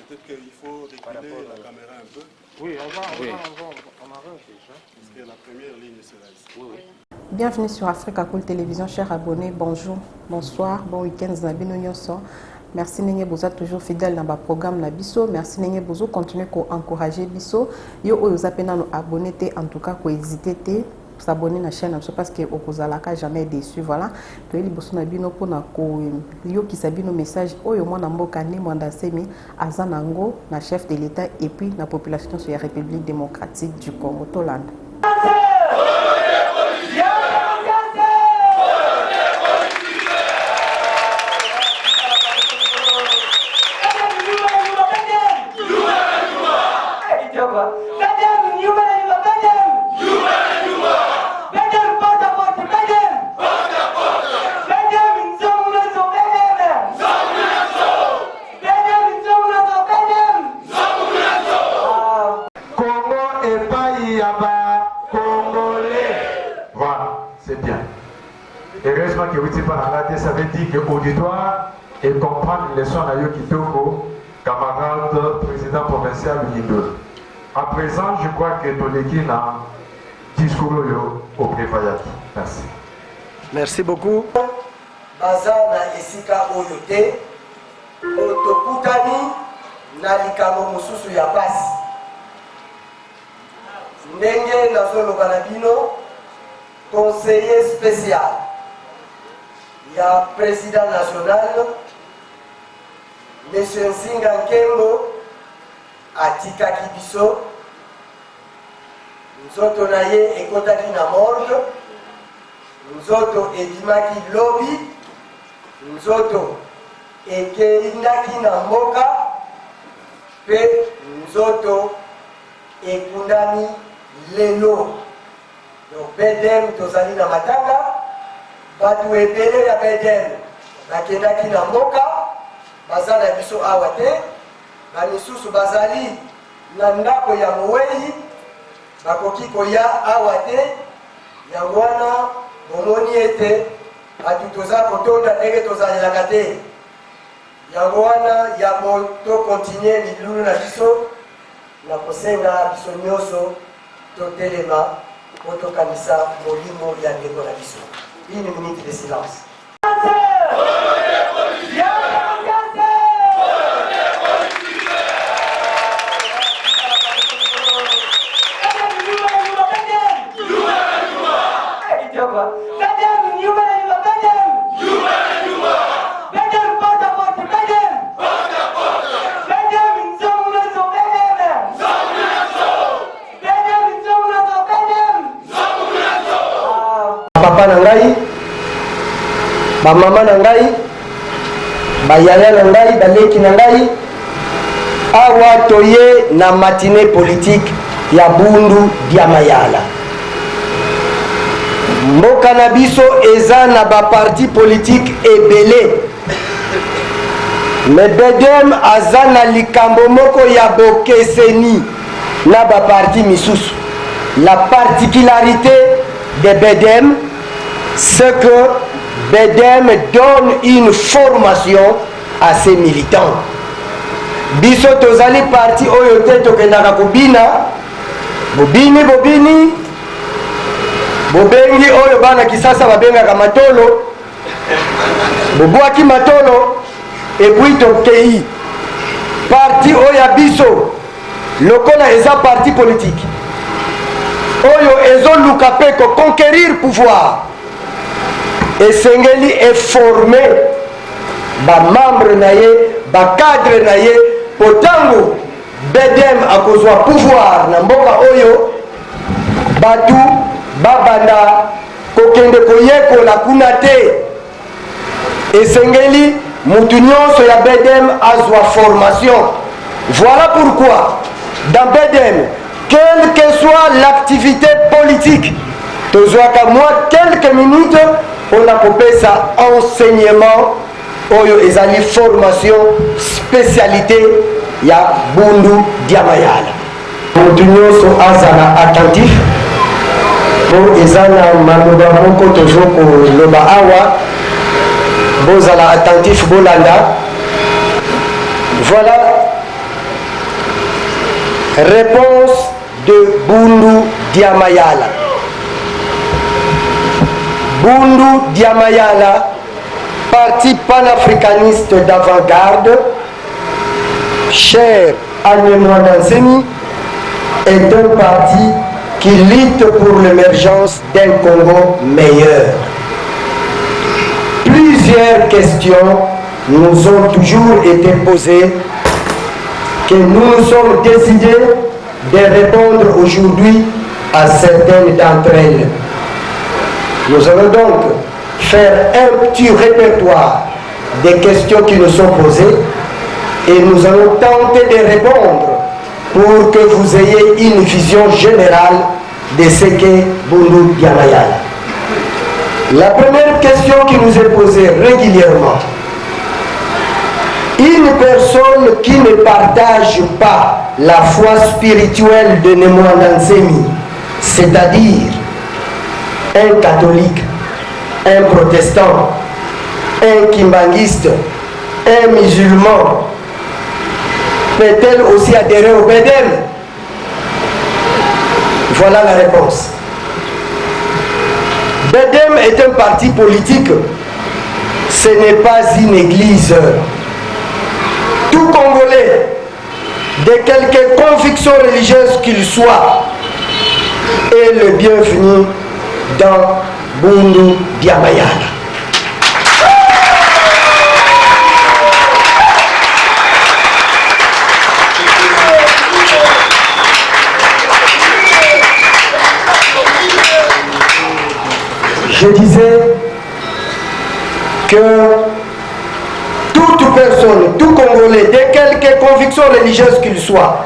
Peut-être qu'il faut reculer la caméra un peu. Oui, on arrange déjà. Parce que la première ligne sera ici. Oui. Bienvenue sur Africa Cool Télévision, chers abonnés. Bonjour, bonsoir, bon week-end, Zabino Nyonso. Merci Nenye Boza toujours fidèle dans le programme na biso. Merci Nenye Bozo continuer à encourager biso. Yo oyo zapena no abonné en tout cas ko hésiter te s'abonner na chaîne parce que okozalaka jamais déçu voilà. To eli boso na bino pona ko yo ki sabino message oyo mwana mboka ni mwanda semi azanango na chef de l'état et puis na population sur la République démocratique du Congo Tolanda. Heureusement que vous n'êtes pas dans ça veut dire que l'auditoire et comprendre les leçons à Yokitoko, camarade président provincial Yindo. À présent, je crois que Toleki n'a discours au préfayat. Merci. Merci beaucoup. Bazana esika oyote, otokutani na likambo mususu ya pasi. Ndenge nazoloba na bino, conseiller spécial. Il y a le président national, M. Nsinga Nkembo, Atika Kibiso, nous autres naye ekotaki na morgue, nous autres ebimaki lobby, nous autres ekeindaki na mboka, pe nous autres ekundami lelo. Donc bedem tozali na matanga. Batu ebele ya bedem bakendaki na mboka baza na biso awa te bamisusu bazali na ndako ya mowei bakoki koya awa te yango wana bomoni ete batu toza kotonda ndenge tozalelaka te yango wana ya tokontinue milulu na biso na kosenga biso nyonso totelema po tokanisa molimo ya ndeko na biso. Une minute de silence. Papa nangai, ba mama nangai, ba yaya nangai, ba leki nangai, awa toye na matinée politique ya Bundu dia Mayala. Mboka na biso eza na ba parti politique ebele. Me bedem azana likambo moko ya bokeseni na ba parti misusu. La particularité de bedem c'est que Bedem donne une formation à ses militants. Biso tozali parti oyote tokendaka kubina, bobini, bobengi oyo bana kisasa babengaka matolo, bobwaki matolo, et puis tokei. Parti oya biso, lokola eza parti politique. Oyo ezo lukape ko conquérir pouvoir. Et Sengeli est formé ba membre naye, ba cadre naye, potango bedem akozwa pouvoir na mboka oyo batu babanda kokende koyekola kuna te. Et Sengeli mutu nyonso ya bedem azwa formation. Voilà pourquoi dans bedem, quelle que soit l'activité politique, tozwaka moi quelques minutes on a coupé ça enseignement oyo ezali formation spécialité ya Bundu dia Mayala. Mutu nyonso azala attentif pour ezana maloba moko toujours koloba awa bozala attentif bolanda. Voilà Réponse de Bundu Diamayala. Bundu Diamayala, parti panafricaniste d'avant-garde, cher à Nemwanansemi, est un parti qui lutte pour l'émergence d'un Congo meilleur. Plusieurs questions nous ont toujours été posées que nous nous sommes décidés de répondre aujourd'hui à certaines d'entre elles. Nous allons donc faire un petit répertoire des questions qui nous sont posées et nous allons tenter de répondre pour que vous ayez une vision générale de ce qu'est Bundu Diamayala. La première question qui nous est posée régulièrement: une personne qui ne partage pas la foi spirituelle de Nemwanansemi, c'est-à-dire un catholique, un protestant, un kimbanguiste, un musulman, peut-elle aussi adhérer au BEDEM? Voilà la réponse. BEDEM est un parti politique, ce n'est pas une église. Tout Congolais, de quelque conviction religieuse qu'il soit, est le bienvenu dans Bundu Diamayala. Je disais que toute personne, tout Congolais, de quelque conviction religieuse qu'il soit,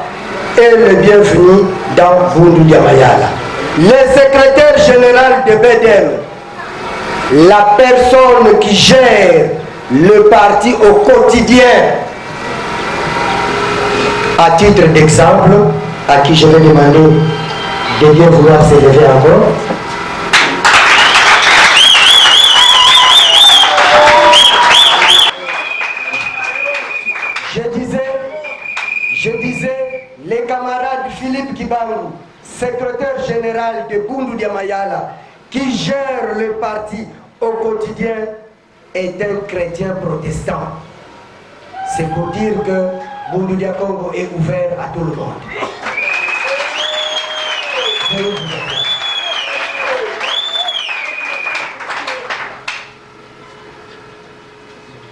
est le bienvenu dans Bundu Diamayala. Le secrétaire général de BEDEM, la personne qui gère le parti au quotidien, à titre d'exemple, à qui je vais demander de bien vouloir s'élever encore. Je disais, les camarades Philippe Kibangu, secrétaire général de Bundu Diamayala, qui gère le parti au quotidien, est un chrétien protestant. C'est pour dire que Bundu Dia Congo est ouvert à tout le monde.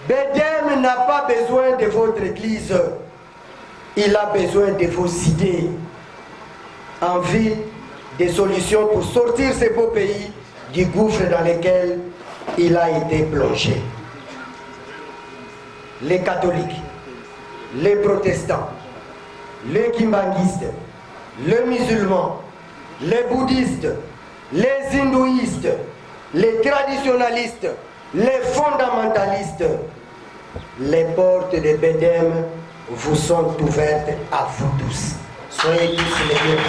BEDEM n'a pas besoin de votre église. Il a besoin de vos idées en vue des solutions pour sortir ce beau pays du gouffre dans lequel il a été plongé. Les catholiques, les protestants, les kimbanguistes, les musulmans, les bouddhistes, les hindouistes, les traditionalistes, les fondamentalistes, les portes de BEDEM vous sont ouvertes à vous tous. Soyez tous les bienvenus.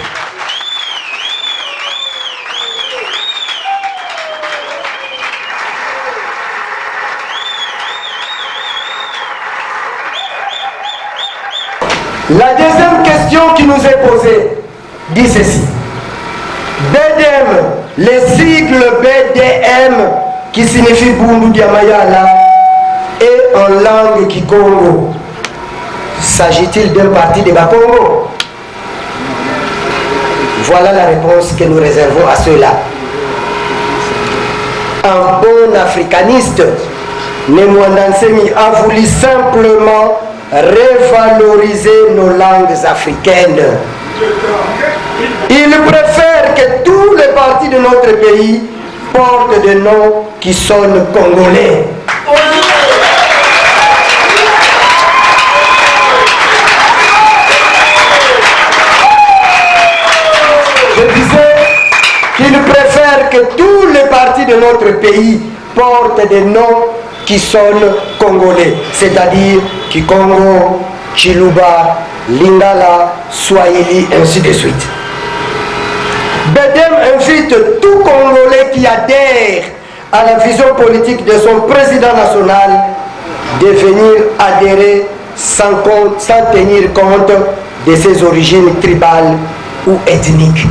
La deuxième question qui nous est posée dit ceci. BEDEM, le sigle BDM qui signifie Bundu Diamayala, est en langue Kikongo. S'agit-il d'un parti de Bakongo? Voilà la réponse que nous réservons à ceux-là. Un bon africaniste, Nemwanansemi a voulu simplement revaloriser nos langues africaines. Il préfère que tous les partis de notre pays portent des noms qui sonnent congolais. Je disais qu'il préfère que tous les partis de notre pays portent des noms qui sonnent congolais, c'est-à-dire Kikongo, Chiluba, Lingala, Swahili, ainsi de suite. BEDEM invite tout Congolais qui adhère à la vision politique de son président national de venir adhérer sans tenir compte de ses origines tribales ou ethniques.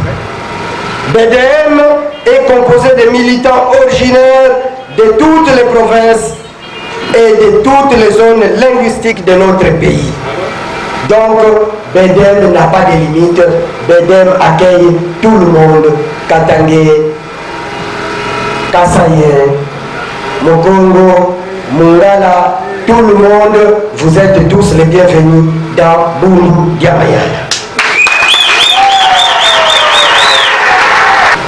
BDM est composé de militants originaires de toutes les provinces et de toutes les zones linguistiques de notre pays. Donc, BDM n'a pas de limite. BDM accueille tout le monde. Katangé, Kasaye, Mokongo, Mungala, tout le monde, vous êtes tous les bienvenus dans Boulou Diamayana.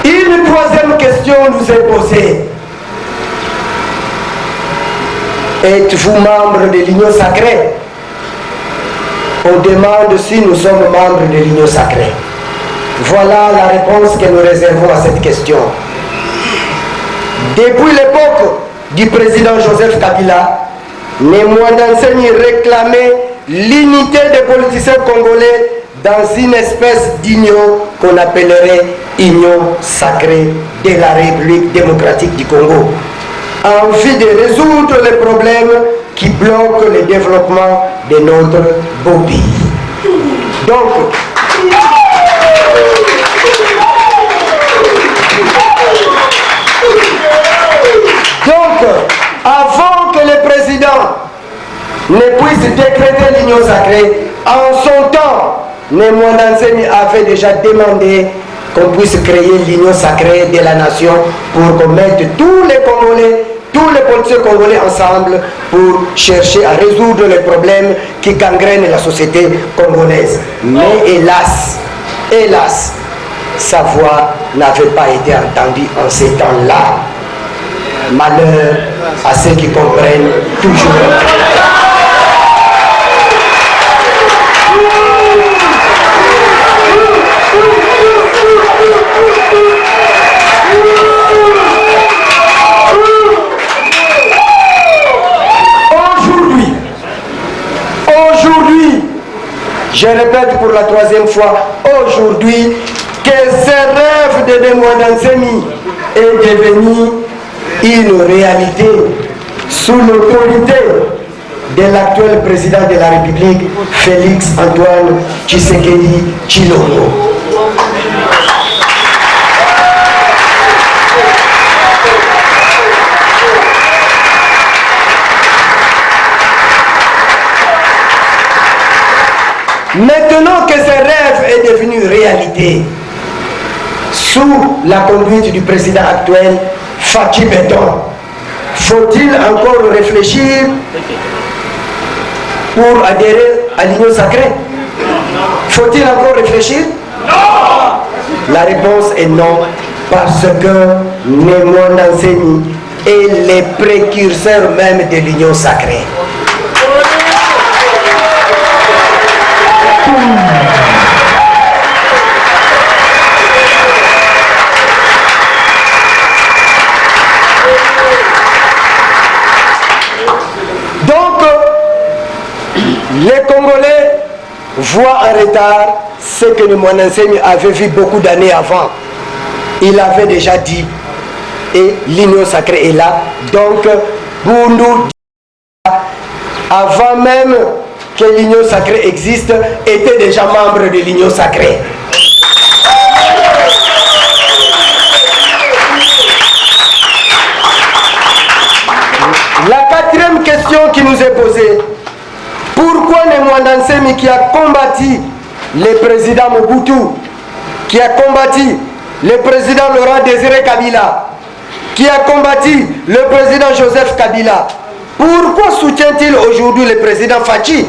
Une troisième question nous est posée. Êtes-vous membre de l'Union sacrée? On demande si nous sommes membres de l'Union sacrée. Voilà la réponse que nous réservons à cette question. Depuis l'époque du président Joseph Kabila, les Mwandanseni réclamaient l'unité des politiciens congolais dans une espèce d'union qu'on appellerait Union sacrée de la République démocratique du Congo, en vue de résoudre les problèmes qui bloquent le développement de notre beau pays. Donc, avant que le président ne puisse décréter l'union sacrée, en son temps, Mwandanseni avait déjà demandé qu'on puisse créer l'union sacrée de la nation pour qu'on mette tous les Congolais, tous les politiciens congolais ensemble pour chercher à résoudre les problèmes qui gangrènent la société congolaise. Mais hélas, sa voix n'avait pas été entendue en ces temps-là. Malheur à ceux qui comprennent toujours. Aujourd'hui, je répète pour la troisième fois, aujourd'hui, que ce rêve de Mwandanseni est devenu une réalité sous l'autorité de l'actuel président de la République, Félix Antoine Tshisekedi Tshilombo. Maintenant que ce rêve est devenu réalité, sous la conduite du président actuel, Fatou Béton, faut-il encore réfléchir pour adhérer à l'union sacrée? Faut-il encore réfléchir? Non! La réponse est non, parce que Mwandanseni est le précurseur même de l'union sacrée. Donc, les Congolais voient en retard ce que le Mwandanseni avait vu beaucoup d'années avant. Il avait déjà dit, et l'union sacrée est là. Donc, Bundu, avant même que l'union sacrée existe, était déjà membre de l'union sacrée. La quatrième question qui nous est posée, pourquoi le Mwandanseni qui a combattu le président Mobutu, qui a combattu le président Laurent Désiré Kabila, qui a combattu le président Joseph Kabila, pourquoi soutient-il aujourd'hui le président Fachi?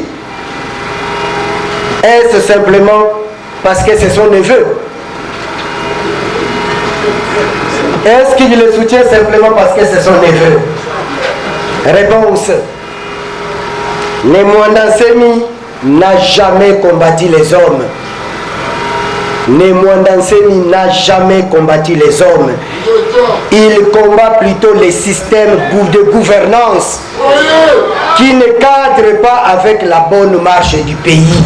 Est-ce simplement parce que c'est son neveu? Est-ce qu'il le soutient simplement parce que c'est son neveu? Réponse. Le Mwandanseni n'a jamais combattu les hommes. Le Mwandanseni n'a jamais combattu les hommes. Il combat plutôt les systèmes de gouvernance qui ne cadrent pas avec la bonne marche du pays.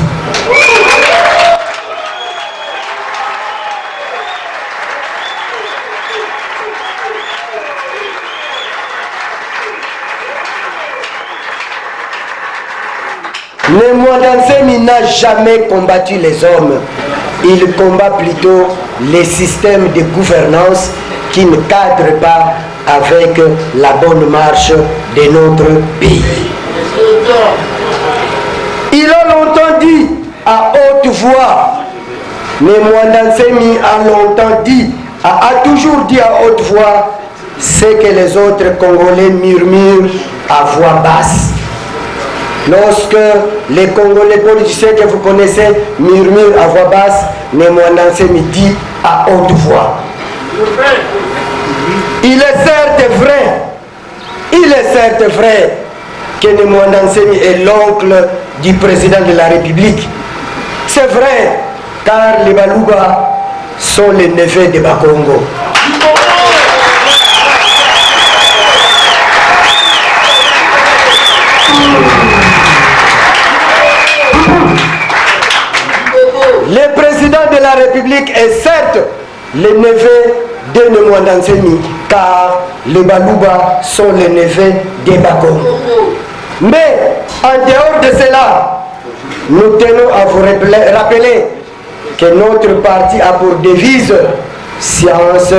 Nemwandansemi n'a jamais combattu les hommes. Il combat plutôt les systèmes de gouvernance qui ne cadrent pas avec la bonne marche de notre pays. Il a longtemps dit à haute voix, Nemwandansemi a longtemps dit, a toujours dit à haute voix ce que les autres Congolais murmurent à voix basse. Lorsque les Congolais politiciens que vous connaissez murmurent à voix basse, Nemwandansemi dit à haute voix. Il est certes vrai que Nemwandansemi est l'oncle du président de la République. C'est vrai, car les Baluba sont les neveux de Bakongo. Le président de la République est certes le neveu de Nemwandansemi, car les Baluba sont les neveux des Bakongo. Mais en dehors de cela, nous tenons à vous rappeler que notre parti a pour devise science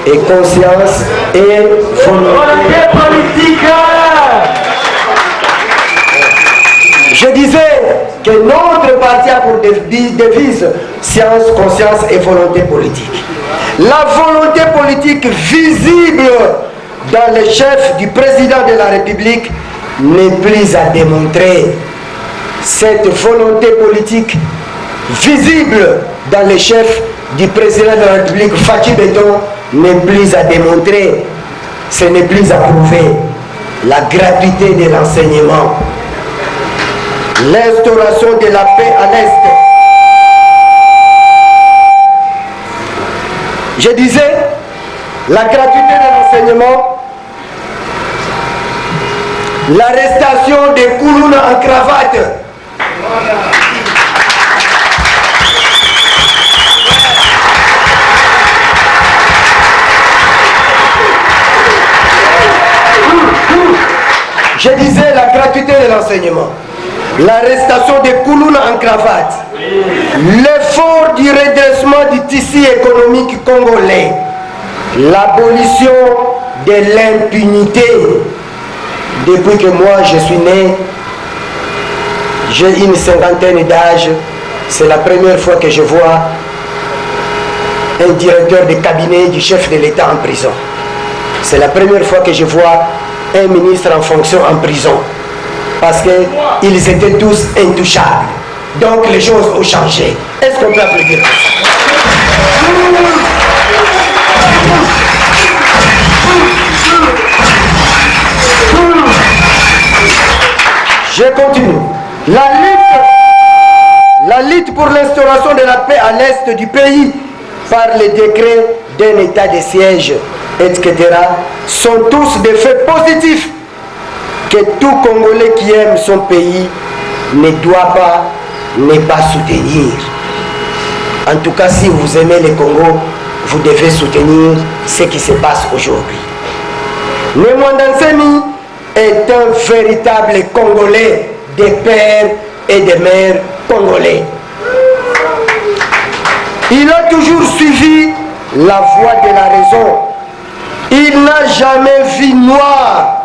et conscience et volonté politique. Je disais que notre parti a pour devise science, conscience et volonté politique. La volonté politique visible dans le chef du président de la République n'est plus à démontrer. Cette volonté politique visible dans le chef du président de la République, Fatou Béton, n'est plus à démontrer. Ce n'est plus à prouver. La gratuité de l'enseignement, l'instauration de la paix à l'Est. Je disais, la gratuité de l'enseignement, l'arrestation des Koulouna en cravate, je disais la gratuité de l'enseignement, l'arrestation des Koulouna en cravate, l'effort du redressement du tissu économique congolais, l'abolition de l'impunité. Depuis que moi je suis né, j'ai une cinquantaine d'âge, c'est la première fois que je vois un directeur de cabinet du chef de l'État en prison. C'est la première fois que je vois un ministre en fonction en prison. Parce qu'ils étaient tous intouchables. Donc les choses ont changé. Est-ce qu'on peut applaudir? Je continue. La lutte pour l'instauration de la paix à l'est du pays par les décrets d'un état de siège, etc., sont tous des faits positifs que tout Congolais qui aime son pays ne doit pas ne pas soutenir. En tout cas, si vous aimez le Congo, vous devez soutenir ce qui se passe aujourd'hui. Nemwandansemi est un véritable Congolais, des pères et des mères congolais. Il a toujours suivi la voie de la raison. Il n'a jamais vu noir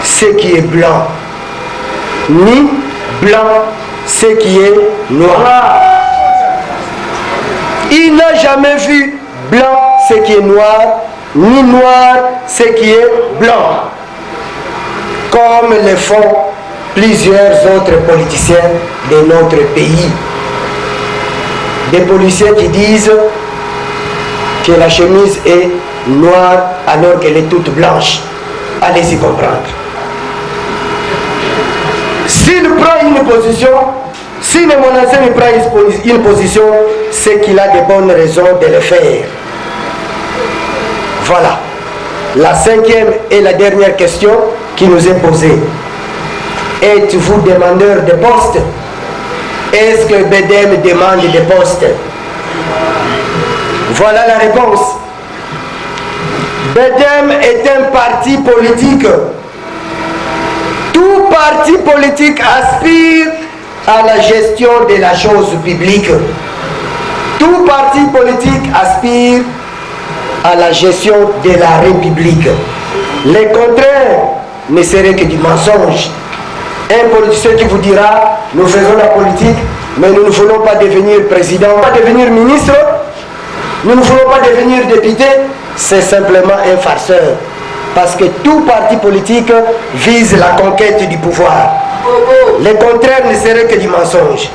ce qui est blanc, ni blanc ce qui est noir. Il n'a jamais vu blanc ce qui est noir, ni noir ce qui est blanc, comme le font plusieurs autres politiciens de notre pays. Des policiers qui disent que la chemise est noire alors qu'elle est toute blanche. Allez-y comprendre. S'il prend une position, si le Nemwandansemi prend une position, c'est qu'il a de bonnes raisons de le faire. Voilà. La cinquième et la dernière question qui nous est posée. Êtes-vous demandeur de poste? Est-ce que BDM demande des postes? Voilà la réponse. BDM est un parti politique Tout parti politique aspire à la gestion de la chose publique. Tout parti politique aspire à la gestion de la République. Le contraire ne serait que du mensonge. Un politicien qui vous dira, nous faisons la politique, mais nous ne voulons pas devenir président, pas devenir ministre, nous ne voulons pas devenir député, c'est simplement un farceur. Parce que tout parti politique vise la conquête du pouvoir. Le contraire ne serait que du mensonge.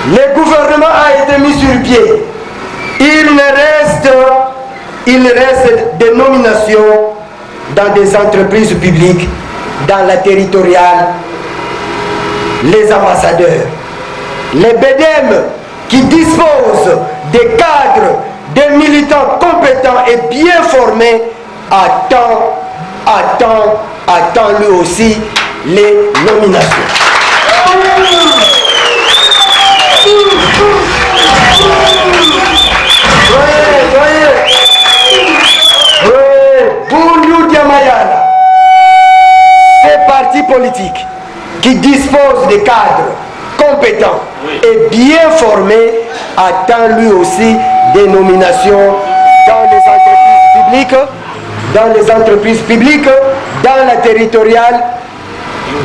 Le gouvernement a été mis sur pied. Il reste des nominations dans des entreprises publiques, dans la territoriale, les ambassadeurs. Les BDM qui disposent des cadres, des militants compétents et bien formés attend lui aussi les nominations. Bundu Diamayala, ces partis politiques qui disposent de cadres compétents et bien formés attend lui aussi des nominations dans les entreprises publiques, dans la territoriale,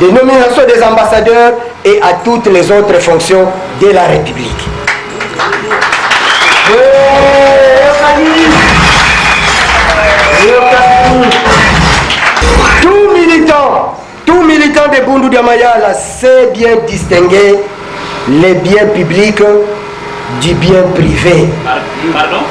des nominations des ambassadeurs et à toutes les autres fonctions de la République. Tout militant de Bundu Diamayala sait bien distinguer les biens publics du bien privé. Pardon?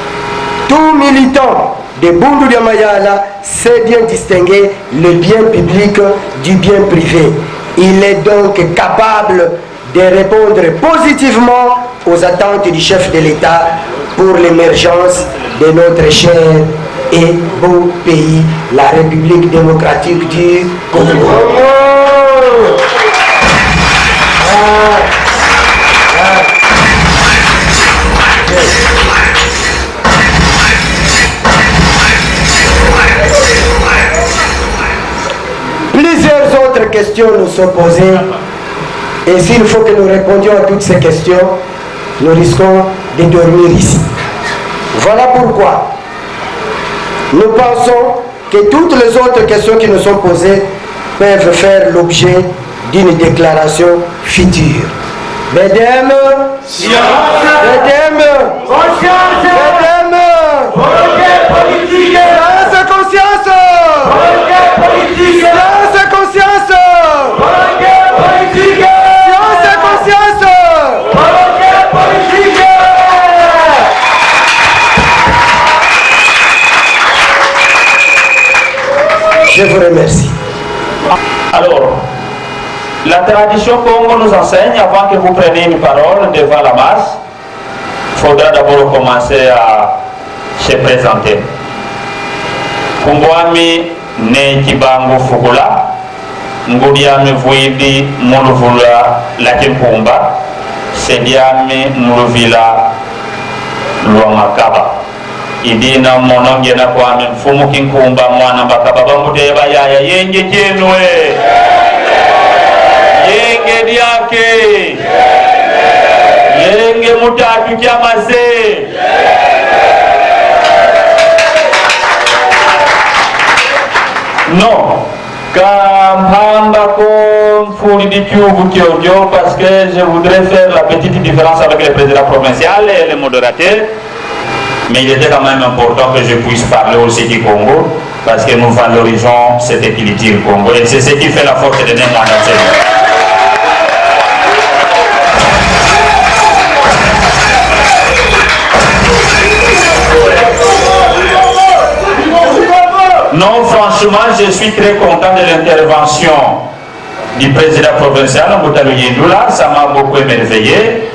Tout militant de Bundu Diamayala sait bien distinguer le bien public du bien privé. Il est donc capable de répondre positivement aux attentes du chef de l'État pour l'émergence de notre cher et beau pays, la République démocratique du Congo. Plusieurs autres questions nous sont posées et s'il faut que nous répondions à toutes ces questions, nous risquons de dormir ici. Voilà pourquoi nous pensons que toutes les autres questions qui nous sont posées peuvent faire l'objet d'une déclaration future. Mesdames, conscience, volonté politique, silence conscience, volonté politique, silence conscience, volonté politique, silence conscience, volonté politique. Je vous remercie. Alors, la tradition Congo nous enseigne, avant que vous preniez une parole devant la masse, il faudra d'abord commencer à se présenter. Kumbwami ne Kibango Fugula, Ngudiami Vuidi Muluvula Lakimpumba, Sediami Muluvila Luamakaba. Idina monongena kwame mfumu kinkumba mwana bakaba bamuteba yaya yenge chenwe yenge dyake yenge mutatu kyamaze non kampamba ko mfuli di kyubu kyojo parce que je voudrais faire la petite différence avec le président provincial et le modérateur. Mais il était quand même important que je puisse parler aussi du Congo, parce que nous valorisons cette équilibre Congo. Et c'est ce qui fait la force de notre enseignement. Non, franchement, je suis très content de l'intervention du président provincial, Moutalou Yindoula. Ça m'a beaucoup émerveillé,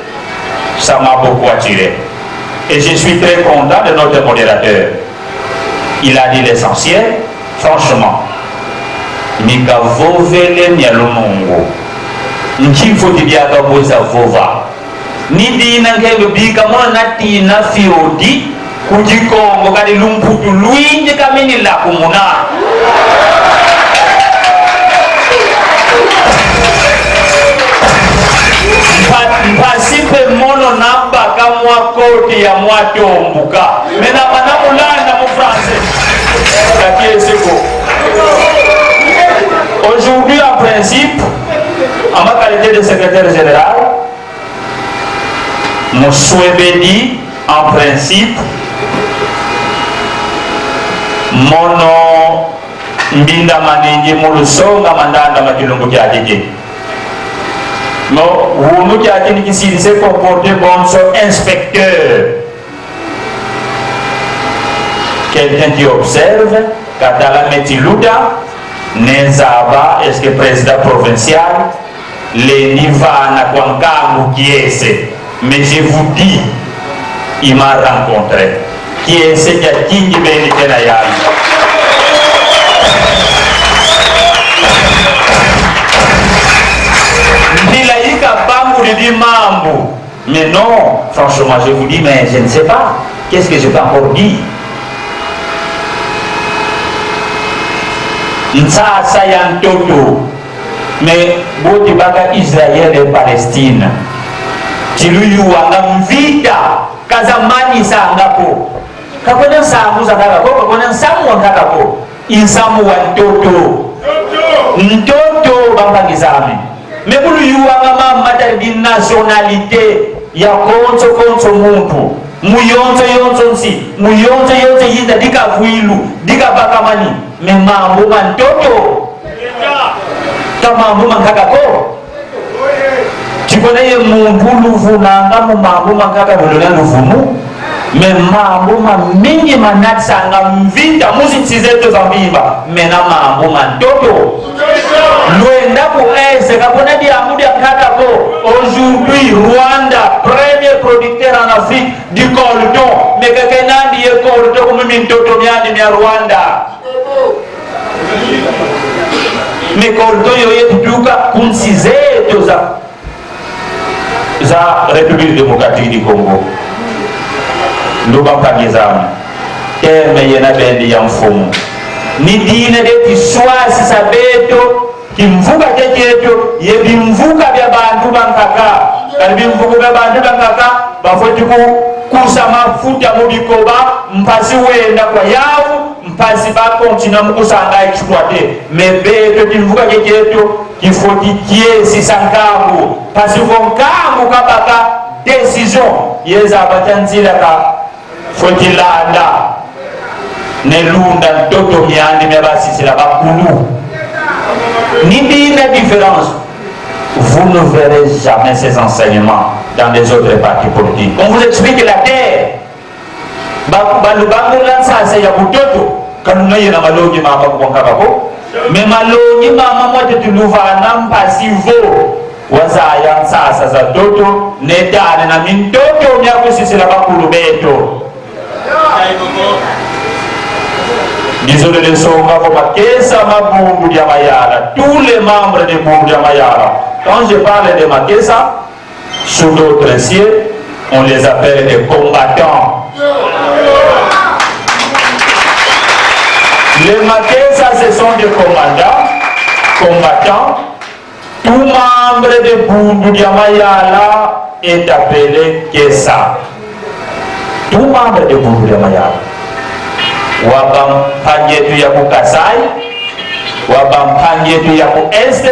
ça m'a beaucoup attiré. Et je suis très content de notre modérateur. Il a dit l'essentiel, franchement. Mika vovele nyalunungu. Nchifo tibiaka boza vova. Nidi nange lubika mwana nati na fiodi. Kujikongo kadi lumputu luinje kamini la kumuna. mpasipe mono namba kamwa kote ya mwatombuka mena manamulanda mu français aujourd'hui en principe en ma qualité de secrétaire général mon souhait dit en principe mono mbinda maningi mulusonga mandanda makilungu kyatike no wunu kyatini kisiri se comporter bon so inspecteur quelqu'un qui observe katala metiluda nezaba est-ce que président provincial les nivana kwankangu kiese mais je vous dis il m'a rencontré kiese kya kingi beni tena yayi mambo. Mais non, franchement, je vous dis, mais je ne sais pas. Qu'est-ce que je peux encore dire? Nsasa ya mtoto. Mais bote baka Israël et Palestine. Chiluyu wanga mvita kazamani sangapo. Kakona samu zakako, kakona samu wakako. Insamu wa mtoto. Mtoto bambangizame. Mais pour lui, il y a nationalité. Il y a konso muntu. Muyonzo yonzo nsi. Muyonzo yonzo yinda dika vuilu. Dika bakamani. Mais mambo mantoto. Mambo mankakako. Tu connais muntu luvunanga mambo mankaka volona luvunu. Mais mambo mingi manat sanga mvinda musi tizeto zambimba. Mais na mambo mantoto. Aujourd'hui, Rwanda, premier producteur en Afrique du cordon. Mais quelqu'un dit cordon comme une totomiane de Rwanda. Mais cordon, il y a tout cas, qu'on s'isait tout ça. La République démocratique du Congo. Nous avons pas des armes. Et mais il y en a des gens ni dine de tiswa sisabeto kimvuka keketo yebimvuka bya bantu bankaka kalibimvuka bya bantu bankaka bafoti kusa mafuta mu bikoba mpasi wenda kwa yavu mpasi ba kontina mukusanga exploiter mais beto kimvuka keketo kifoti kiesi sankangu pasi vonkangu kabaka décision yeza batanzila ka foti landa Nelunda Toto Miandi Mebasi c'est la Bakulu. Ni dit la différence. Vous ne verrez jamais ces enseignements dans les autres partis politiques. On vous explique la terre. Balubangulan sa c'est Yabutoto. Quand nous avons malongi mama Kwankako. Mais malongi mama moi tu louva nam pasivo. Wazaya sa sa Toto. Neta na min Toto Miakusi c'est la Bakulu Beto. Désolé de son tous les membres de Boumbu Mayara. Quand je parle de Makessa, sous d'autres cieux, on les appelle des combattants. Les Makessa, ce sont des combattants. Tout membre de Boumbu Mayara est appelé Kessa. Tout membre de Boumbu Mayara. Wabam panyetu ya ku Kasai, wabam panyetu ya ku Est,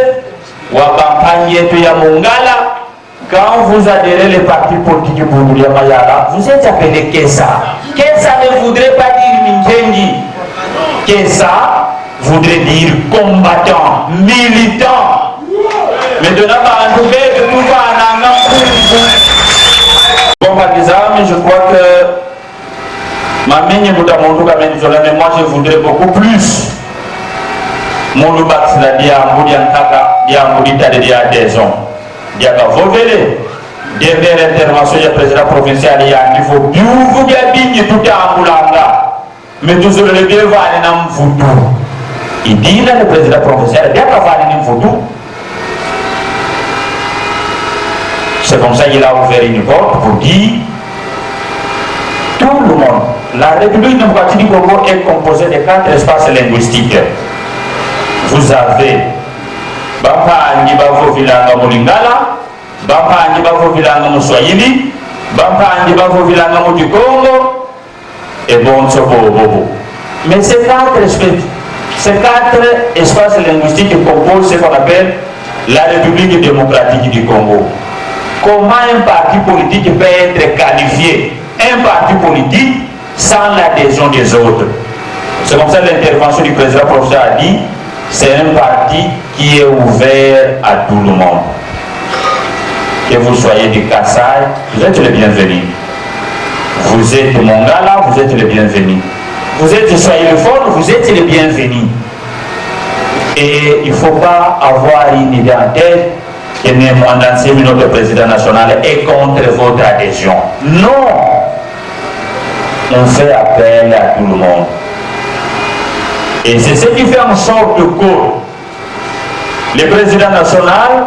wabam panyetu ya Mongala. Quand vous adhérez les partis politiques du Boumbu Mayara, vous êtes appelé Kessa. Kessa ne voudrait pas dire Mingengi. Kessa voudrait dire combattant, militant. Maintenant, tout va en anglais. Bon, par exemple, je crois que mais moi je voudrais beaucoup plus. Mon lubax la diambo diantaka diambo ditade dia déson. Diaka vovele. Dernière intervention du président provincial il y a niveau biouvu dia bingi tout ambulanga. Mais toujours le bien va nam futu. Il dit là le président provincial diaka va nam futu. C'est comme ça qu'il a ouvert une porte pour dire tout le monde. La République démocratique du Congo est composée de 4 espaces linguistiques. Vous avez Bapa Nibavo Vilanga Molingala, Bampangi bavo vilanga mu Swahili, Bampangi bavo vilanga mu du Congo, et bon bobo. Mais ces quatre espaces linguistiques composent ce qu'on appelle la République démocratique du Congo. Comment un parti politique peut être qualifié un parti politique sans l'adhésion des autres? C'est comme ça que l'intervention du président professeur a dit, c'est un parti qui est ouvert à tout le monde. Que vous soyez du Kassai, vous êtes les bienvenus. Vous êtes du Mongala, vous êtes les bienvenus. Vous êtes du Swahiliphone, vous êtes les bienvenus. Et il ne faut pas avoir une idée en tête que notre président national est contre votre adhésion. Non! On fait appel à tout le monde. Et c'est ce qui fait en sorte que le président national,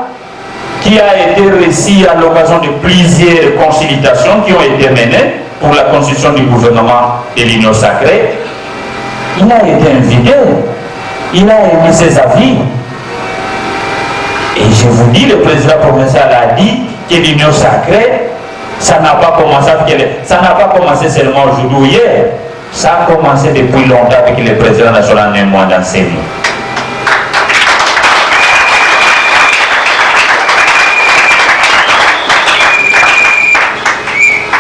qui a été reçu à l'occasion de plusieurs consultations qui ont été menées pour la constitution du gouvernement de l'Union sacrée, il a été invité, il a émis ses avis. Et je vous dis, le président provincial a dit que l'Union sacrée, ça n'a pas commencé seulement aujourd'hui ou hier, ça a commencé depuis longtemps avec le président national Némoin Danseni.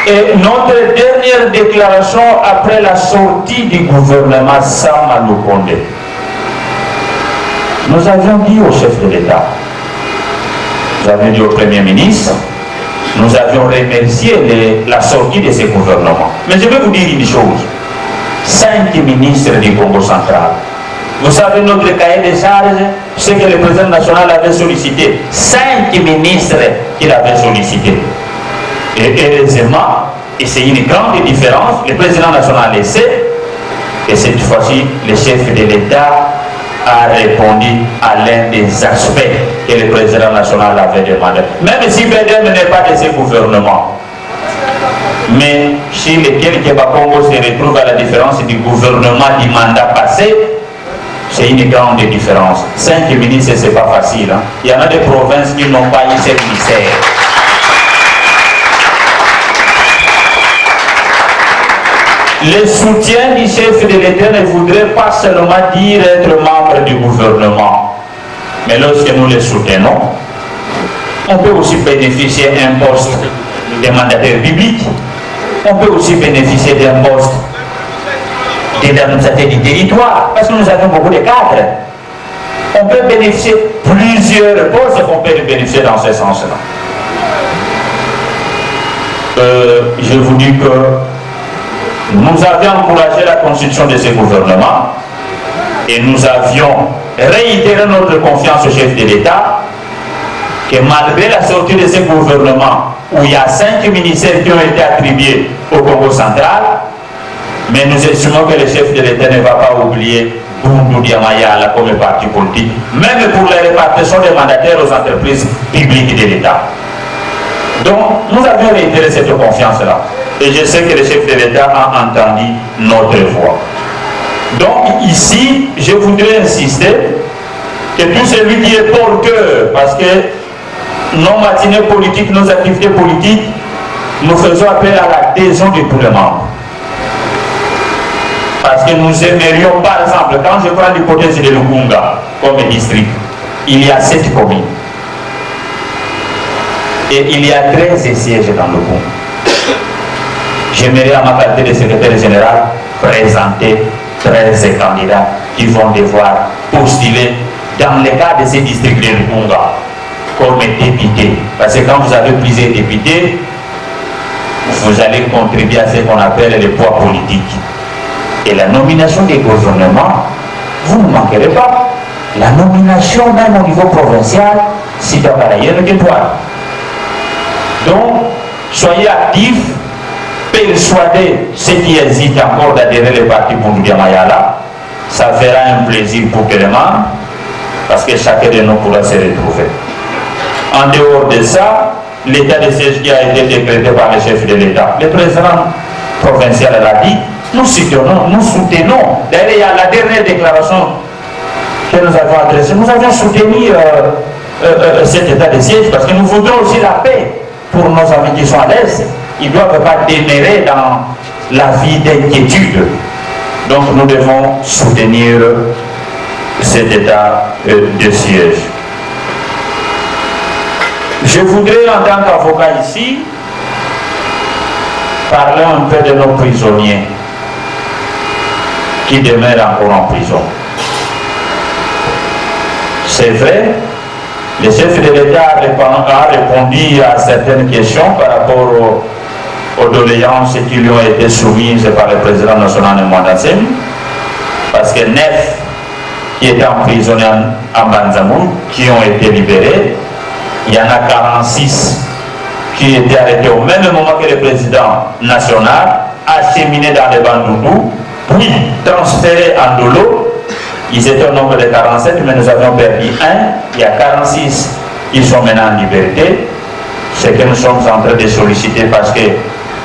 Et notre dernière déclaration après la sortie du gouvernement Sama Lukonde, nous avions dit au chef de l'État, nous avions dit au Premier ministre, nous avions remercié la sortie de ce gouvernement. Mais je vais vous dire une chose, 5 ministres du Congo central. Vous savez notre cahier de charges, ce que le président national avait sollicité, 5 ministres qu'il avait sollicité. Et heureusement, et c'est une grande différence, le président national le sait, et cette fois-ci, le chef de l'État a répondu à l'un des aspects que le président national avait demandé. Même si BDM n'est pas de ce gouvernement, mais si lequel Congo se retrouve à la différence du gouvernement du mandat passé, c'est une grande différence. 5 ministres, c'est pas facile. Hein? Il y en a des provinces qui n'ont pas eu ces ministères. Le soutien du chef de l'État ne voudrait pas seulement dire être membre du gouvernement. Mais lorsque nous le soutenons, on peut aussi bénéficier d'un poste de mandataire public. On peut aussi bénéficier d'un poste d'administrateur du territoire, parce que nous avons beaucoup de cadres. On peut bénéficier de plusieurs postes qu'on peut bénéficier dans ce sens-là. Je vous dis que nous avions encouragé la constitution de ce gouvernement et nous avions réitéré notre confiance au chef de l'État que malgré la sortie de ce gouvernement où il y a 5 ministères qui ont été attribués au Congo central, mais nous estimons que le chef de l'État ne va pas oublier Bundu Diamayala comme parti politique, même pour la répartition des mandataires aux entreprises publiques de l'État. Donc, nous avions réitéré cette confiance-là. Et je sais que le chef de l'État a entendu notre voix. Donc, ici, je voudrais insister que tout celui qui est porteur, parce que nos matinées politiques, nos activités politiques, nous faisons appel à l'adhésion de tous les membres. Parce que nous aimerions, par exemple, quand je prends l'hypothèse de Lukunga comme district, il y a 7 communes. Et il y a 13 sièges dans le Congo. J'aimerais, à ma qualité de secrétaire général, présenter 13 candidats qui vont devoir postuler dans le cas de ces districts de Lukunga comme députés. Parce que quand vous avez plusieurs députés, vous allez contribuer à ce qu'on appelle le poids politique. Et la nomination des gouvernements, vous ne manquerez pas. La nomination, même au niveau provincial, c'est un barrière de toi. Donc, soyez actifs, persuadez ceux qui hésitent encore d'adhérer le parti Bundu Mayala. Ça fera un plaisir pour tout le monde, parce que chacun de nous pourra se retrouver. En dehors de ça, l'état de siège qui a été décrété par le chef de l'État, le président provincial l'a dit, nous soutenons. D'ailleurs, il y a la dernière déclaration que nous avons adressée. Nous avions soutenu cet état de siège, parce que nous voudrons aussi la paix pour nos amis qui sont à l'Est. Ils ne doivent pas demeurer dans la vie d'inquiétude. Donc nous devons soutenir cet état de siège. Je voudrais, en tant qu'avocat ici, parler un peu de nos prisonniers qui demeurent encore en prison. C'est vrai, le chef de l'État a répondu à certaines questions par rapport aux doléances qui lui ont été soumises par le président national de Mwandansem, parce que 9 qui étaient emprisonnés en Banzamou, qui ont été libérés, il y en a 46 qui étaient arrêtés au même moment que le président national, acheminés dans les Bandoudou, puis transférés en Dolo. Ils étaient au nombre de 47, mais nous avions perdu un. Il y a 46 qui sont maintenant en liberté. C'est que nous sommes en train de solliciter parce que,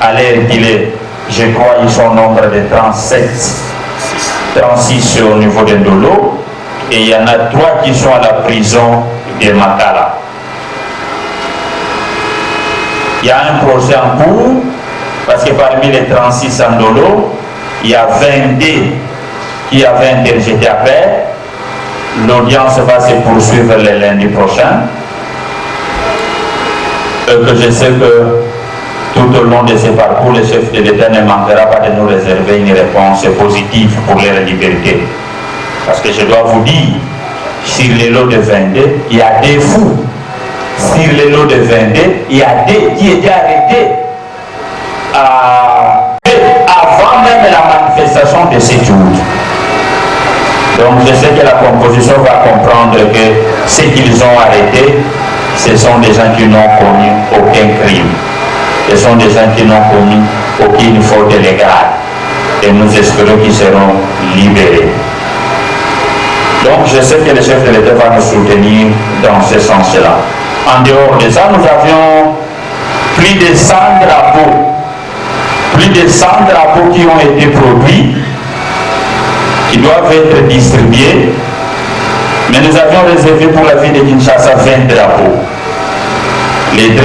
à l'heure qu'il est, je crois qu'ils sont au nombre de 36 au niveau de Ndolo. Et il y en a 3 qui sont à la prison de Makala. Il y a un procès en cours, parce que parmi les 36 en Ndolo, il y a 22 qui avaient interjeté après. L'audience va se poursuivre le lundi prochain. Que je sais que tout au long de ce parcours, le chef de l'État ne manquera pas de nous réserver une réponse positive pour leur liberté. Parce que je dois vous dire, sur les lots de 22, il y a des fous. Sur les lots de 22, il y a des qui étaient arrêtés avant même la manifestation de 7 août. Donc je sais que la composition va comprendre que ceux qu'ils ont arrêtés, ce sont des gens qui n'ont commis aucun crime. Ce sont des gens qui n'ont commis aucune faute légale. Et nous espérons qu'ils seront libérés. Donc je sais que le chef de l'État va nous soutenir dans ce sens-là. En dehors de ça, nous avions plus de 100 drapeaux. Plus de 100 drapeaux qui ont été produits, qui doivent être distribués. Mais nous avions réservé pour la ville de Kinshasa 20 drapeaux. Les 20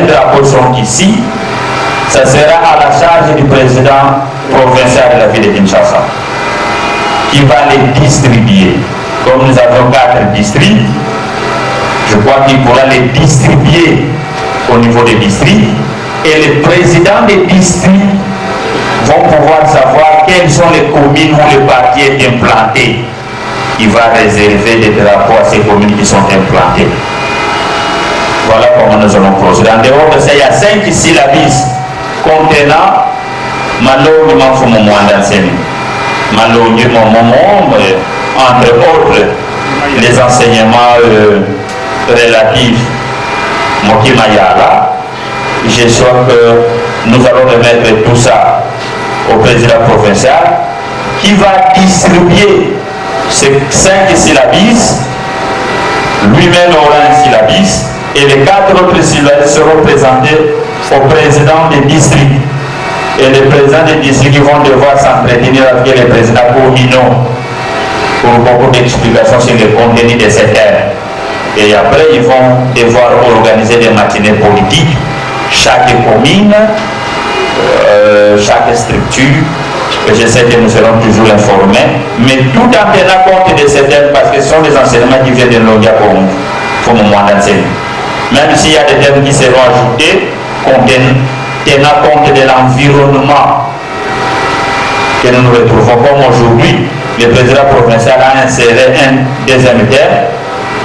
drapeaux sont ici. Ça sera à la charge du président provincial de la ville de Kinshasa, qui va les distribuer. Comme nous avons 4 districts, je crois qu'il pourra les distribuer au niveau des districts. Et les présidents des districts vont pouvoir savoir quelles sont les communes où le parti est implanté. Il va réserver des drapeaux à ces communes qui sont implantées. Voilà comment nous allons procéder. En dehors de ça, il y a 5 syllabes contenant Malo Mimanfumo Mwandansemi. Malo Mimanfumo, entre autres, les enseignements relatifs Moki Mayala. Je souhaite que nous allons remettre tout ça au président provincial qui va distribuer ces 5 syllabes. Lui-même aura un syllabis et les 4 autres syllabes seront présentés au président des districts. Et les présidents des districts vont devoir s'entretenir avec les présidents communaux pour beaucoup d'explications sur le contenu de cette ère. Et après, ils vont devoir organiser des matinées politiques. Chaque commune, chaque structure, et je sais que nous serons toujours informés, mais tout en tenant compte de ces thèmes, parce que ce sont des enseignements qui viennent de l'Ondia pour le moment d'enseignement. Même s'il y a des thèmes qui seront ajoutés, tenant compte de l'environnement que nous nous retrouvons, comme aujourd'hui, le président provincial a inséré un deuxième thème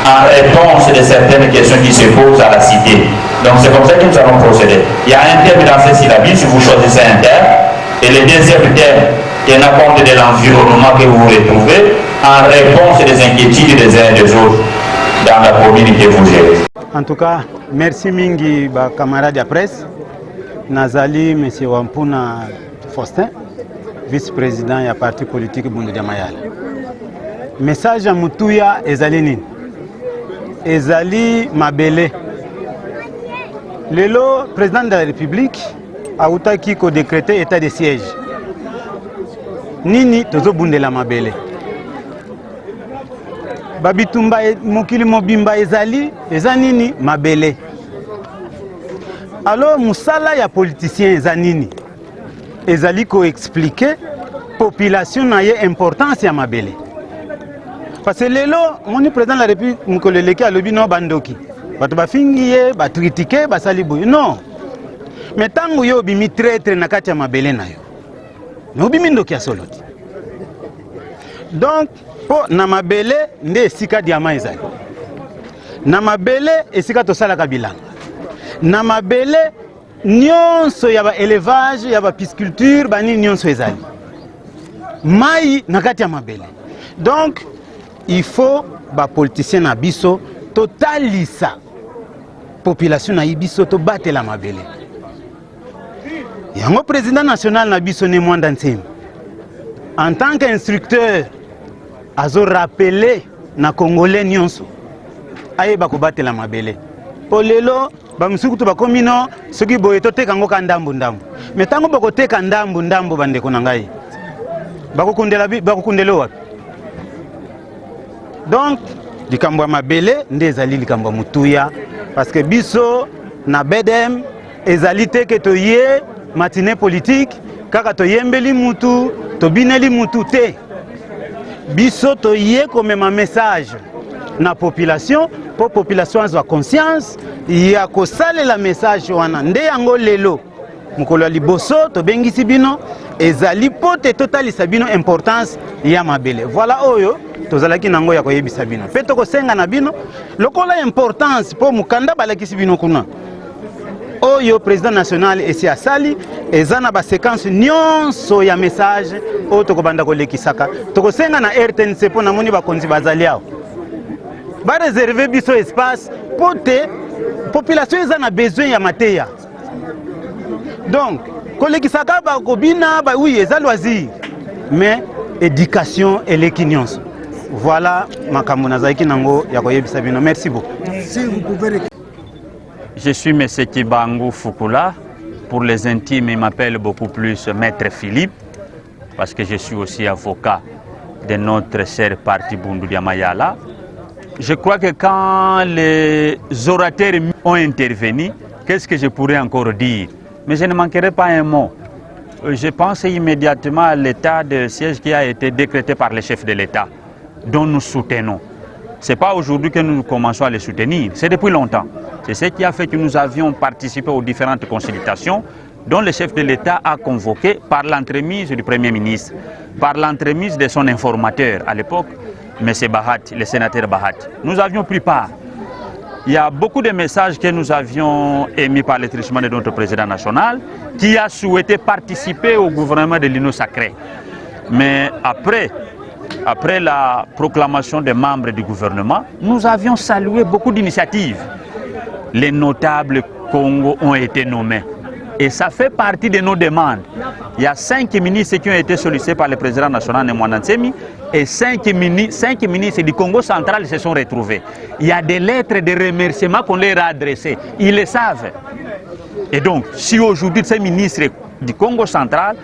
en réponse de certaines questions qui se posent à la cité. Donc c'est comme ça que nous allons procéder. Il y a un thème dans ces syllabes, si vous choisissez un thème, et le deuxième thème tenant compte de l'environnement que vous vous retrouvez, en réponse des inquiétudes des uns et des autres dans la commune que vous gérez. En tout cas, merci mingi ba camarades de presse. Nazali M. Wampuna Faustin, vice-président du parti politique Bundu Jamayal. Message à Mutuya ezali nini? Ezali mabele. Lelo, président de la République a outaki ko décréter état de siège. Nini tozo bundela mabele. babitumba mokili mobimba ezali eza nini mabele. Alors musala ya politicien eza nini ezali ko expliquer population na ye importance ya mabele. Parce que lelo moni président de la République mukoleleki alobi no bandoki bato bafingi ye bacritiquer basali boye non. Mais tango yo bimi traître na kati ya mabele na yo no bimi ndoki ya soloti. Donc po na mabele nde esika diama ezali. Na mabele esika tosalaka bilanga. Na mabele nyonso ya ba élevage ya ba pisciculture bani nyonso ezali. Mai na kati ya mabele. Donc il faut ba politicien na biso totalisa population na biso to batela mabele. Yango président national na biso ne Mwanda Nsemi. En tant qu'instructeur azo rappeler na congolais nyonso ayeba ko batela mabele. Polelo bamusuku to bakomino soki boye to teka ngo ka ndambu ndambu. Mais tango bako teka ndambu ndambu bandeko na ngai. Bakokundela wapi? Donc likambo ya mabele nde ezali likambo mutuya parce que biso na bedem ezali te ke to ye matinée politique kaka to yembeli mutu to bineli mutu te. Biso to ye comme ma message na population pour population azwa conscience ya ko salela message wana nde yango lelo mukolo liboso to bengisi bino ezali pote totalisa bino importance ya mabele. Voilà oyo tozalaki nango ya koyebisa bino. Pe to kosenga na bino lokola importance po mukanda balakisi bino kuna. Oyo président national esi asali ezana ba séquence nyonso ya message oyo tokobanda kolekisaka. Tokosenga na RTNC po namoni bakonzi bazali awo. Ba réserver biso espace pote population ezana besoin ya mateya. Donc kolekisaka ba kobina ba oui eza loisir mais éducation et l'équinions. Voilà makambo nazaki nango ya koyebisa bino. Merci beaucoup. Si vous pouvez. Je suis M. Kibangu Fukula. Pour les intimes, il m'appelle beaucoup plus Maître Philippe parce que je suis aussi avocat de notre cher parti Bundu dia Mayala. Je crois que quand les orateurs ont intervenu, qu'est-ce que je pourrais encore dire? Mais je ne manquerai pas un mot. Je pense immédiatement à l'état de siège qui a été décrété par le chef de l'État, dont nous soutenons. Ce n'est pas aujourd'hui que nous commençons à les soutenir, c'est depuis longtemps. C'est ce qui a fait que nous avions participé aux différentes consultations dont le chef de l'État a convoqué par l'entremise du Premier ministre, par l'entremise de son informateur à l'époque, M. Bahat, le sénateur Bahat. Nous avions pris part. Il y a beaucoup de messages que nous avions émis par le truchement de notre président national qui a souhaité participer au gouvernement de l'Union sacrée. Mais après la proclamation des membres du gouvernement, nous avions salué beaucoup d'initiatives. Les notables Congo ont été nommés. Et ça fait partie de nos demandes. Il y a 5 ministres qui ont été sollicités par le président national Mwanda Nsemi et 5 ministres du Congo central se sont retrouvés. Il y a des lettres de remerciement qu'on leur a adressées. Ils le savent. Et donc, si aujourd'hui ces ministres du Congo central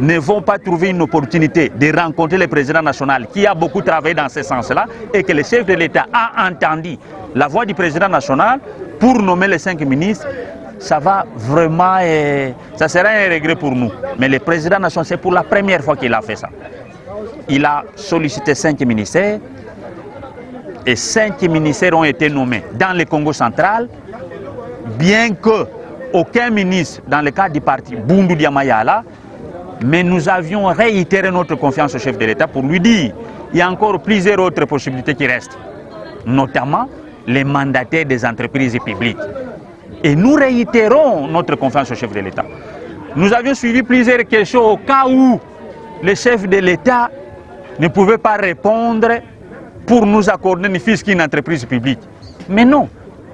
ne vont pas trouver une opportunité de rencontrer le président national qui a beaucoup travaillé dans ce sens-là et que le chef de l'État a entendu la voix du président national pour nommer les 5 ministres, ça va vraiment, ça sera un regret pour nous. Mais le président national, c'est pour la première fois qu'il a fait ça. Il a sollicité 5 ministères et 5 ministères ont été nommés dans le Congo central, bien que aucun ministre dans le cadre du parti Bundu dia Mayala, mais nous avions réitéré notre confiance au chef de l'État pour lui dire qu'il y a encore plusieurs autres possibilités qui restent, notamment les mandataires des entreprises publiques. Et nous réitérons notre confiance au chef de l'État. Nous avions suivi plusieurs questions au cas où le chef de l'État ne pouvait pas répondre pour nous accorder une fiche qu'une entreprise publique. Mais non,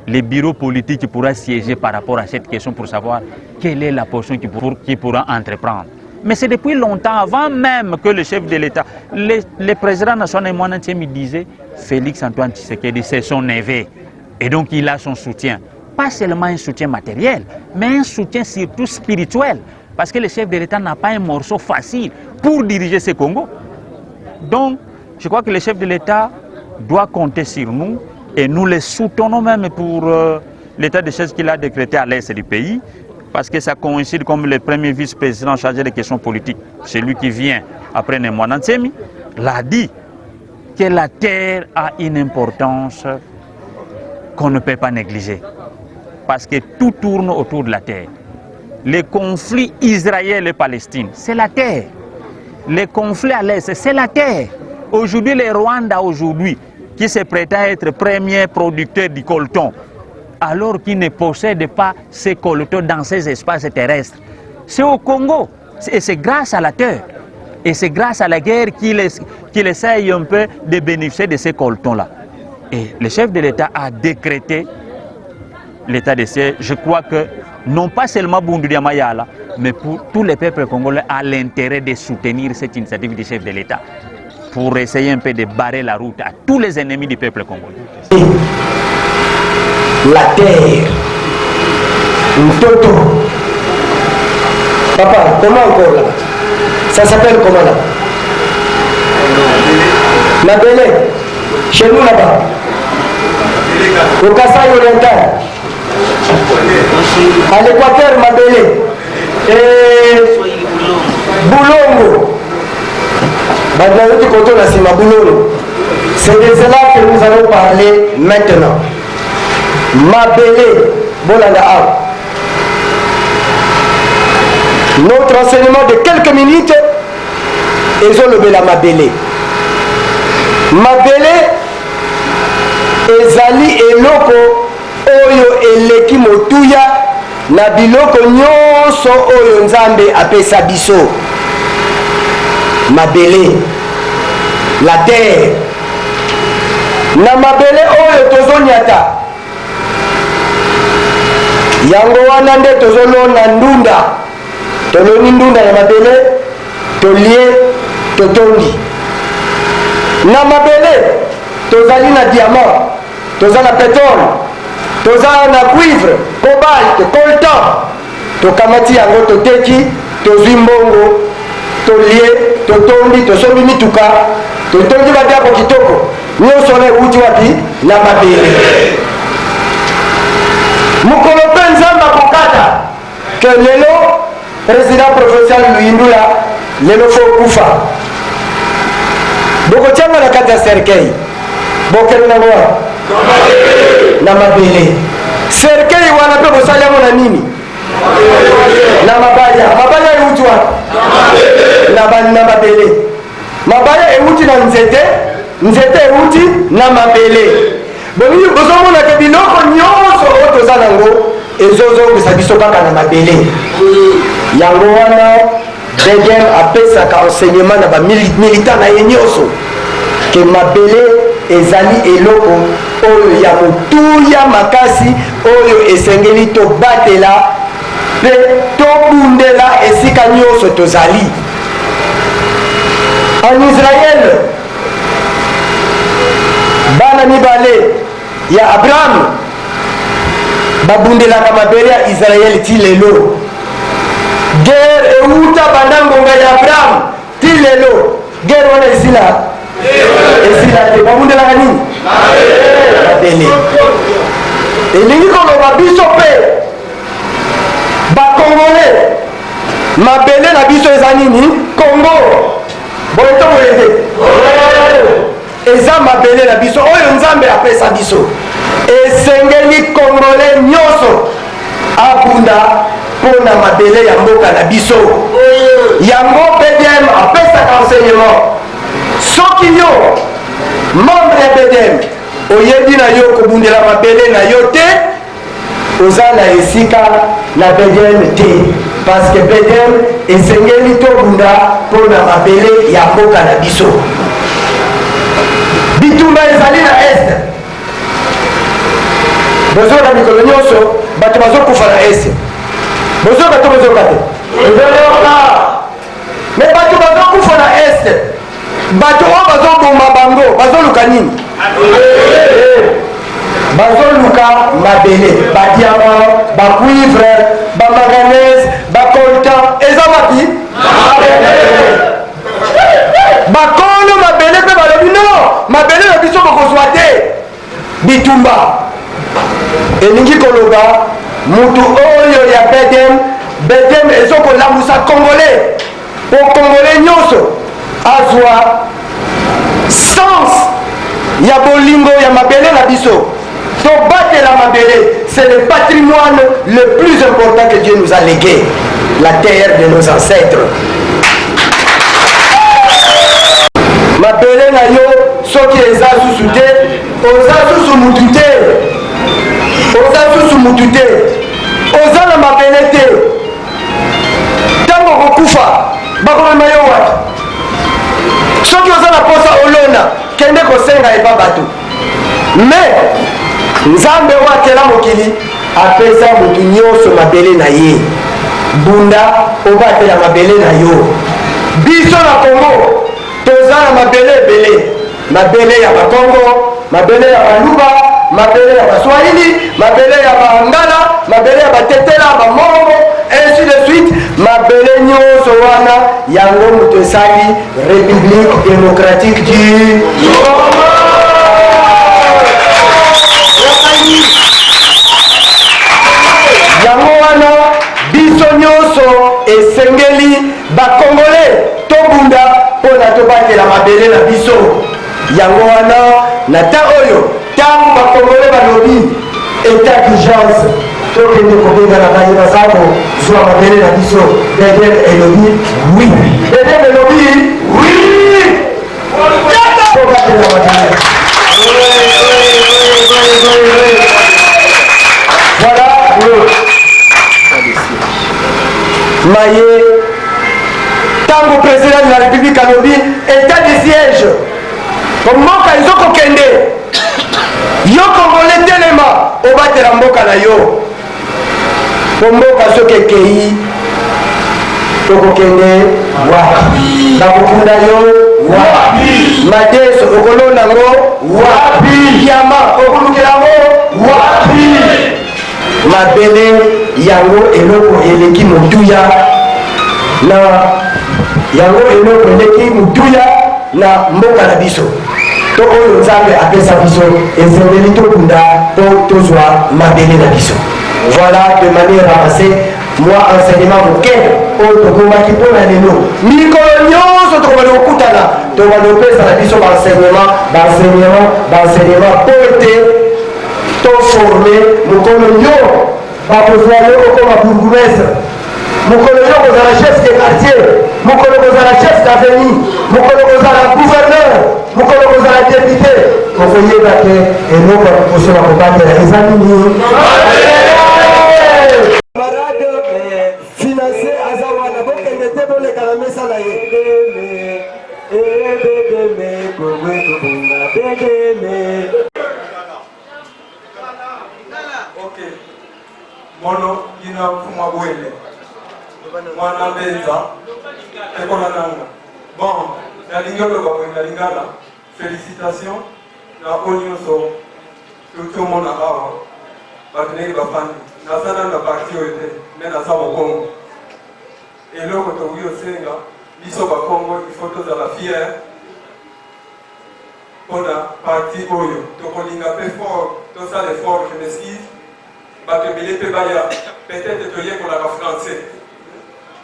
le bureau politique pourra siéger par rapport à cette question pour savoir quelle est la portion qu'il pourra entreprendre. Mais c'est depuis longtemps, avant même que le chef de l'État, le président national Mwanda Nsemi disait Félix Antoine Tshisekedi, c'est son neveu. Et donc il a son soutien. Pas seulement un soutien matériel, mais un soutien surtout spirituel. Parce que le chef de l'État n'a pas un morceau facile pour diriger ce Congo. Donc, je crois que le chef de l'État doit compter sur nous et nous les soutenons même pour l'état de choses qu'il a décrété à l'est du pays, parce que ça coïncide comme le premier vice-président chargé des questions politiques, celui qui vient après Nemwana Ntsemi, l'a dit, que la terre a une importance qu'on ne peut pas négliger, parce que tout tourne autour de la terre. Les conflits Israël et Palestine, c'est la terre. Les conflits à l'est, c'est la terre. Aujourd'hui, le Rwanda, qui se prétend être premier producteur du coltan, alors qu'il ne possède pas ces coltons dans ces espaces terrestres. C'est au Congo, et c'est grâce à la terre. Et c'est grâce à la guerre qu'il essaye un peu de bénéficier de ces coltons-là. Et le chef de l'État a décrété l'état de siège. Je crois que non pas seulement Bunduria Mayala, mais pour tous les peuples congolais a l'intérêt de soutenir cette initiative du chef de l'État pour essayer un peu de barrer la route à tous les ennemis du peuple congolais. La terre, Mtoto. Papa, comment encore là? Ça s'appelle comment là? Mabélé, chez nous là-bas. Au Kasaï oriental. À l'équateur, Mabélé. Et Boulongo. C'est de cela que nous allons parler maintenant. Mabélé, Bolanda. Notre enseignement de quelques minutes est le Bela Mabélé. Mabélé ezali eloko oyo eleki motuya na biloko nyonso oyo Nzambe apesa biso. Mabélé, la terre. Na mabélé oyo tozonyata. Yango wana nde tozolona ndunda. Toloni ndunda ya mabélé, tolie, totondi. Na mabélé, tozali na diamant, tozali na pétrole, tozali na cuivre, cobalt, coltan. Tokamati yango toteki, tozwi mbongo, tolie, totondi, tosombi mituka, totondi badiako kitoko. Nyonso na euti wapi na mabélé. Mukolo mpe Nzambe akokata ke lelo président provincial Luindula lelo fo kufa. Boko chama na kata cercueil. Bokelo na ngwa. Na mabélé. Cercueil wana pe bosala mo na nini? Na mabaya. Mabaya euti wapi? Na mabélé. Mabaya euti na nzete, nzete euti na mabélé. Boni bozomona ke biloko nyonso oyo tozala ngo ezozongisa biso kaka na mabélé. Yango wana Beden apesaka enseignement na bamilitant na ye nyonso ke mabélé ezali eloko oyo ya motuya makasi oyo esengeli tobatela mpe tobundela esika nyonso tozali. En Israël, bana mibale ya Abraham babundelaka mabele ya Israël ti lelo. Guerre euta bandangonga ya Abraham ti lelo. Guerre wana esila te babundelaka nini? Mabele. Elingi koloba biso mpe bakongole mabele na biso eza nini? Congo. Boye to boyede. Eza mabele na biso oyo Nzambe apesa biso. Esengeli Congolais nyonso abunda pona mabele ya mboka na biso. Yango BDM apesaka enseignement. Soki yo membre ya BDM oyebi na yo kobundela mabele na yo te, oza na esika na BDM te. Parce que BDM esengeli tobunda pona mabele ya mboka na biso. Bitumba ezali na est. Bozoka mikolo nyonso bato bazokufa na est. Bozoka to bozoka te. Mais bato bazokufa na est. Bato oyo bazoboma bango bazoluka nini? Bazoluka mabele, badiamant, bacuivre, bamanganèse, bacoltan. Eza wapi? Mabele. Bakono mabele pe balobi non, mabele na biso bitumba elingi koloba mutu oyo ya bedem ezokolamusa congolais po congolais nyonso azwa sens ya bolingo ya mabele na biso tobatela mabele. C'est le patrimoine le plus important que Dieu nous a légué, la terre de nos ancêtres. Mabele na yo soki eza susu te oza susu mutu te, oza susu mutu te, oza na mabele te. Ntango kokufa bakomema yo wapi? Soki oza na posa olona kende kosenga epa bato, mais nzambe wakela mokili apesa mutu nyonso mabele na ye. Bunda obatela mabele na yo. Biso na Congo toza na mabele ebele, mabele ya bakongo, mabele ya baluba, mabele ya baswahili, mabele ya bangala, mabele ya batetela, bamongo, ainsi de suite. Mabele nyonso wana yango mutu esali République démocratique du Congo. Yango wana biso nyonso esengeli bakongole tobunda mpona tobatela mabele na biso. Yango wana na ta oyo ntango bakongole balobi état d'urgence tokende kobenga na baye bazako zwa mabele na biso. Bedem elobi oui, bedem elobi oui, tobatela mabele. Voilà. Maye, tango président de la République alobi état de siège. Mboka ezoko kende. Yo Congolais telema obatela mboka na yo. Mboka soki ekei tokokende wapi? Bakokunda yo wapi? Madeso okolona ngo wapi? Yama okolukela ngo wapi? Mabele yango eloko eleki mutuya na yango eloko eleki mutuya na mboka na biso. To oyo nzambe apesa biso ezengeli tokunda po tozwa mabele na biso. Voilà de manière ramassée moi enseignement moke oyo tokomaki mpona lelo mikolo nyonso tokobali kokutana tokobali kopesa na biso baenseignement po ete toforme mokolo yo bakozwa yo okoma bourgmestre, mokolo yo kozala chef de quartier, mokolo kozala chef d'avenue, mokolo kozala gouverneur, mokolo kozala député. Kokoyeba ke eloko ya kokosola kobatela eza nini? Camarade financé aza wana bokende te boleka na mesa na ye. Mono ina fuma bwele mwana benza ekola nanga bon nalingalo bakwe nalingala félicitations na onyoso tutomona awa batenei bafandi nasana na parti oyo te me naza mokongo eloko tokoki osenga biso bakongo ifo tozala fier mpona parti oyo tokolinga mpe fort tosala effort je m'excuse bato ebele mpe baya peut-être toyekolaka français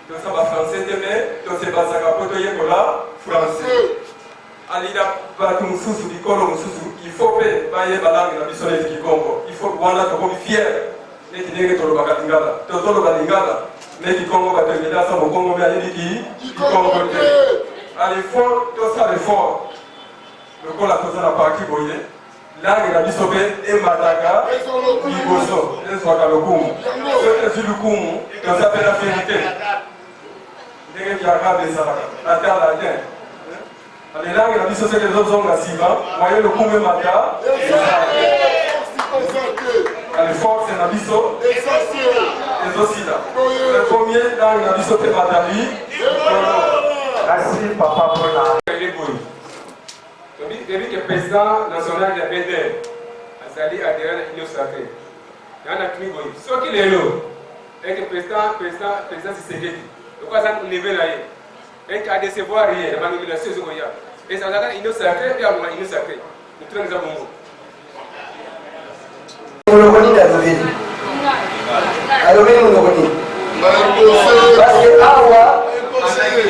tosala français te me tosebazaka mpo toyekola français alida bato mosusu bikolo mosusu ifo mpe bayeba langue na biso neti kikongo ifo wana tokomi fier neti ndenge tolobaka lingala tozoloba lingala me kikongo bato ebele asa mokongo me ayebiki kikongo te alefort tosala effort lokola toza na parti boye langue na biso mpe emataka liboso ezwaka lokumu soki ezwi lukumu toza mpe na fierité ndenge kiarabe ezalaka atala bien ale langue na biso soki ezozonga nsima moye lokumu emata ale force na biso ezosila le premier langue na biso mpe matali Merci papa mpona Depuis que le président national de la BDR a sali adhéré à l'Union sacrée, il y a un acte ce qu'il est là, et que le président Tshisekedi, le quoi ça nous lever là, et qu'à décevoir rien, la nomination de Zoya, et ça va être l'Union sacrée, et à l'Union sacrée, nous tous les avons. Parce que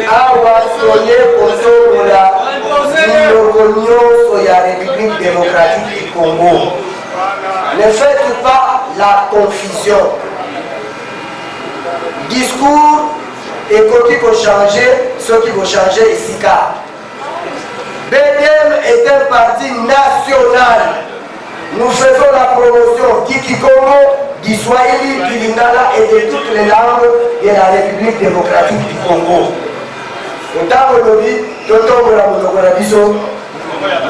awa soye kosobola biloko nyonso ya République démocratique du Congo. Ne faites pas la confusion. Discours ekoki ko changer, ceux qui vont changer ici car BDM est un parti national. Nous faisons la promotion du Congo, du Swahili, du Lingala et de toutes les langues de la République démocratique du Congo. Autant aujourd'hui, Toto la monokona biso,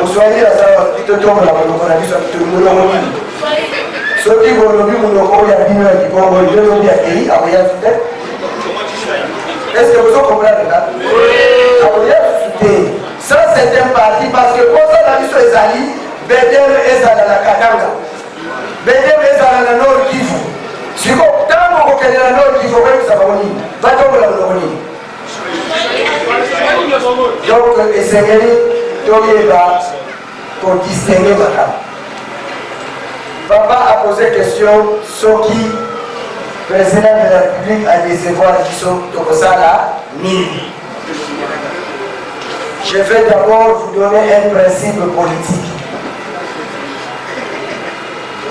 au Swahili la sawa, Toto la monokona biso, monokoni. Ceux qui vont aujourd'hui monokona ya bino ya Congo, ils veulent dire pays, à voyage peut-être. Est-ce que vous comprenez là? À voyage peut-être. Ça c'est un parti parce que pour ça la biso est alliée. BDM ezala na Katanga, BDM ezala na Nord Kivu. Siko tango kokende na Nord Kivu kwa saboni, batombola monokoni. Donc esengeli toyeba pour distinguer madame. Papa a posé question Soki, président de la République, a décevoir Kiso Tokosala Nili. Je vais d'abord vous donner un principe politique.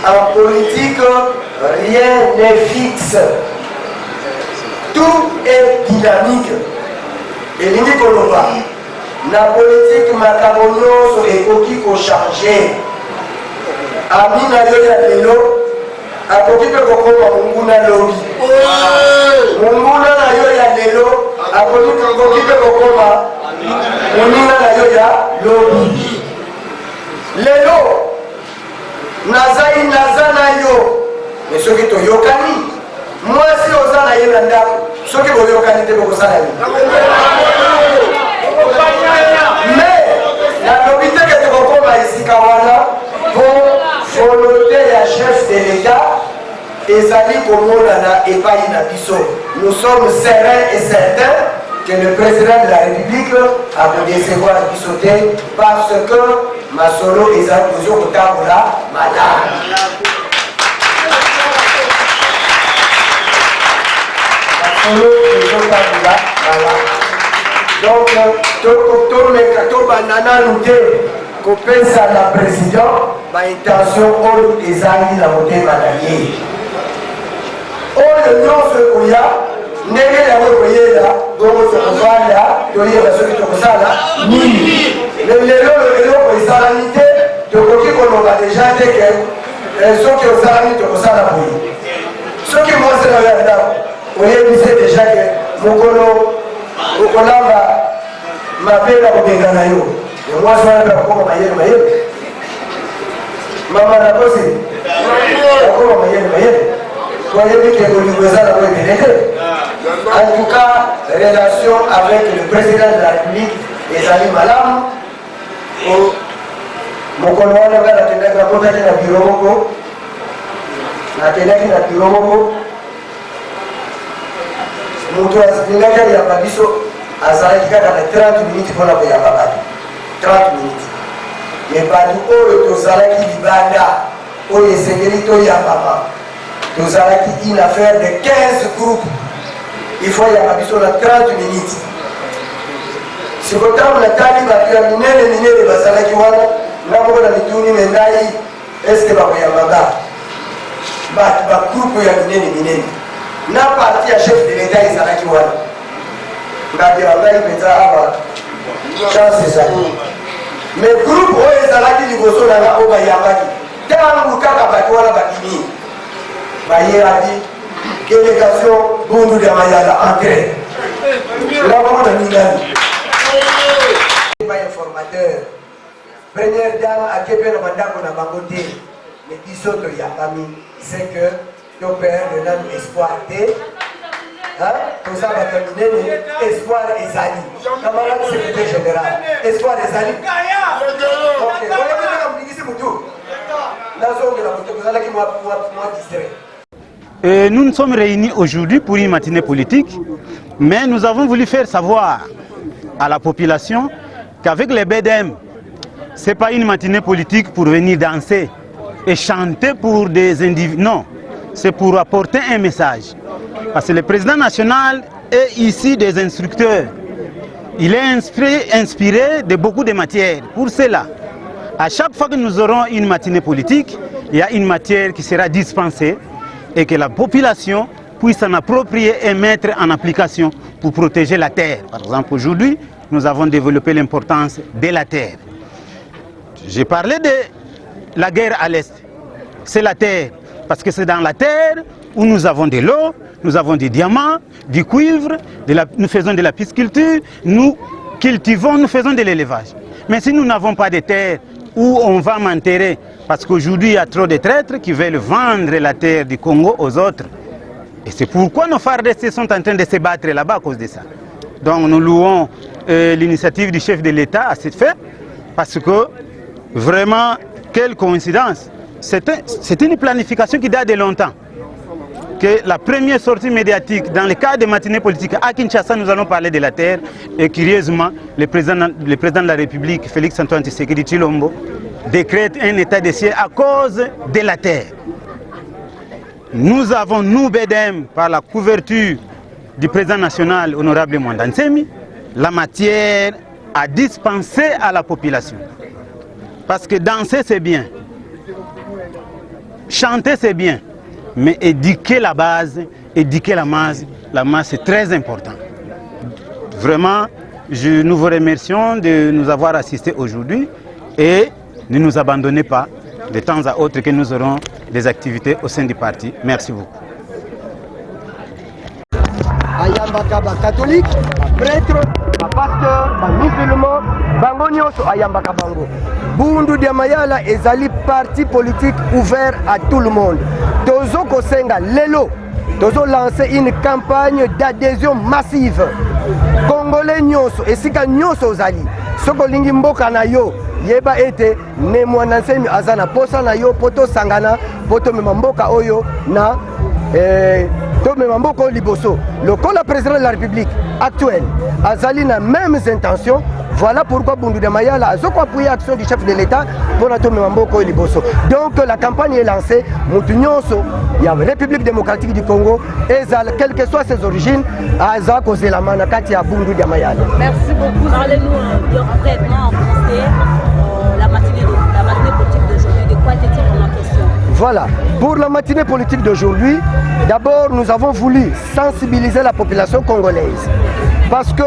En politique, rien n'est fixe. Tout est dynamique. Et l'idée qu'on va, la politique macabonioso et koki ko changer. Amina yoya lelo, a koki pe kokoma munguna lobi. Munguna na yoya lelo, a koki pe kokoma munguna na yoya lobi. Lelo. Nazai nazana yo, mais ceux qui t'ont yokani, moi si osana yelanda, ceux qui vont yokani te beaucoup sana. Mais la lobité que tu recommères ici Kawana pour volonté la chef de l'État et Zali Komolana et Baïna Bisso. Nous sommes sereins et certains que le président de la République a pu décevoir Bissoté parce que Masolo et Zanouzo Kotabola, madame. Masolo et Kotabola, madame. Donc, tout banana nous dit qu'on pense à la présidente, ma intention, on les a mis la montée madame. On le nom ce qu'il y a. Ndenge ya koyela gomo tokofanda toyeba soki tokosala nini lelo eloko esalami te tokoki koloba deja te ke soki osalami tokosala boye soki mwasi na yo ya ndako oyebise deja ke mokolo okolamba mabe na kobenga na yo mwasi wana mpe akokoma mayele mama na kosi akokoma mayele toyebi ke kolingo ezala ko ebele te. En tout cas, relation avec le président de la République, Ezali Malam, mon colonel a contacté le bureau, na bureau, moto aspinaka ya babiso azalaki kaka na 30 minutes mpona koyamba bato 30 minutes me bato oyo tozalaki libanda oyo esengeli toyambama tozalaki une affaire de 15 groupes. Il faut y avoir 30 minutes. Si vous avez la taille, vous avez minere basala ki wana na ko na mituni mendai est-ce que ba koyamba ba groupe ya minene na parti ya chef de l'État ezala ki wana ngati ngai penza aba chance ça mais groupe oyo ezala ki liboso na nga o ba yambaki tangu kaka ba wana bakini ba yeradi délégation Bundu de Mayala entrée. Là, on a mis pas informateur. Première dame à Québec, on a bangoté. Mais qui saute il y a famille, c'est que ton père de l'âme espoir T. Hein? Tout ça va terminer. Espoir et Zali. Camarade secrétaire général. Espoir et Zali. Ok, vous avez dit que c'est tout. Là, vous avez dit moi distrait. Nous nous sommes réunis aujourd'hui pour une matinée politique, mais nous avons voulu faire savoir à la population qu'avec les BDM, ce n'est pas une matinée politique pour venir danser et chanter pour des individus. Non, c'est pour apporter un message. Parce que le président national est ici des instructeurs. Il est inspiré de beaucoup de matières. Pour cela, à chaque fois que nous aurons une matinée politique, il y a une matière qui sera dispensée et que la population puisse s'en approprier et mettre en application pour protéger la terre. Par exemple, aujourd'hui, nous avons développé l'importance de la terre. J'ai parlé de la guerre à l'Est. C'est la terre, parce que c'est dans la terre où nous avons de l'eau, nous avons des diamants, du cuivre, nous faisons de la pisciculture, nous cultivons, nous faisons de l'élevage. Mais si nous n'avons pas de terre où on va m'enterrer, parce qu'aujourd'hui il y a trop de traîtres qui veulent vendre la terre du Congo aux autres. Et c'est pourquoi nos FARDC sont en train de se battre là-bas à cause de ça. Donc nous louons l'initiative du chef de l'État à cet fait, parce que vraiment, quelle coïncidence. C'est une planification qui date de longtemps. Que la première sortie médiatique dans le cadre des matinées politiques à Kinshasa, nous allons parler de la terre. Et curieusement, le président de la République, Félix Antoine Tshisekedi Tshilombo, décrète un état de siège à cause de la terre. Nous avons, nous, BDM, par la couverture du président national, honorable Mwanda Nsemi, la matière à dispenser à la population. Parce que danser, c'est bien. Chanter, c'est bien. Mais éduquer la base, éduquer la masse, c'est très important. Vraiment, nous vous remercions de nous avoir assistés aujourd'hui et ne nous abandonnez pas de temps à autre que nous aurons des activités au sein du parti. Merci beaucoup. Ayambaka ba catholique, prêtre, ba pasteur, ba musulman, bango nyonso ayambaka bango. Bundu dia Mayala ezali parti politique ouvert à tout le monde. Tozo kosenga lelo, tozo lancer une campagne d'adhésion massive. Congolais nyonso, esika nyonso ozali. Soko lingi mboka na yo, yeba ete ne Mwanda Nsemi azana posa na yo poto sangana, poto mema mboka oyo na le président de la République actuel Azali n'a mêmes intentions. Voilà pourquoi Bundu dia Mayala a appuyé l'action du chef de l'État pour la Mamboko et Liboso. Donc la campagne est lancée. Moutounionso, il y a la République démocratique du Congo, et quelles que soient ses origines, Aza causé la manakati à Bundu dia Mayala. Merci beaucoup. Parlez-nous brièvement en français la matinée politique d'aujourd'hui. De quoi était-il vraiment question? Voilà, pour la matinée politique d'aujourd'hui, d'abord nous avons voulu sensibiliser la population congolaise parce que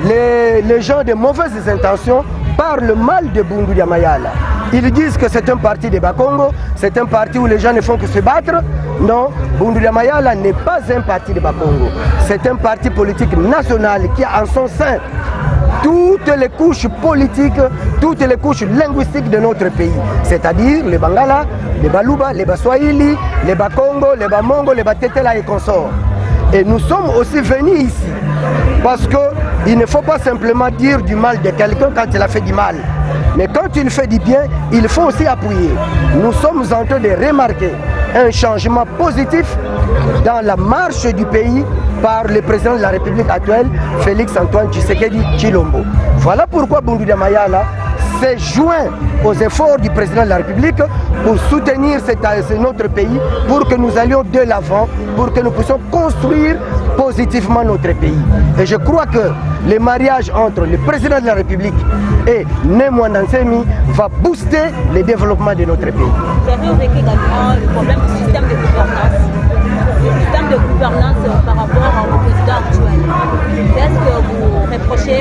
les gens de mauvaises intentions parlent mal de Bundu dia Mayala. Ils disent que c'est un parti de Bakongo, c'est un parti où les gens ne font que se battre. Non, Bundu dia Mayala n'est pas un parti de Bakongo. C'est un parti politique national qui a en son sein toutes les couches politiques, toutes les couches linguistiques de notre pays. C'est-à-dire les Bangala, les Baluba, les Baswahili, les Bakongo, les Bamongo, les Batetela et consorts. Et nous sommes aussi venus ici parce qu'il ne faut pas simplement dire du mal de quelqu'un quand il a fait du mal. Mais quand il fait du bien, il faut aussi appuyer. Nous sommes en train de remarquer un changement positif dans la marche du pays par le président de la République actuelle, Félix Antoine Tshisekedi Tshilombo. Voilà pourquoi Bundu dia Mayala s'est joint aux efforts du président de la République pour soutenir notre pays, pour que nous allions de l'avant, pour que nous puissions construire positivement notre pays. Et je crois que le mariage entre le président de la République et Mwanda Nsemi va booster le développement de notre pays. Vous avez évoqué également le problème du système de gouvernance. Le système de gouvernance par rapport au président actuel. Qu'est-ce que vous reprochez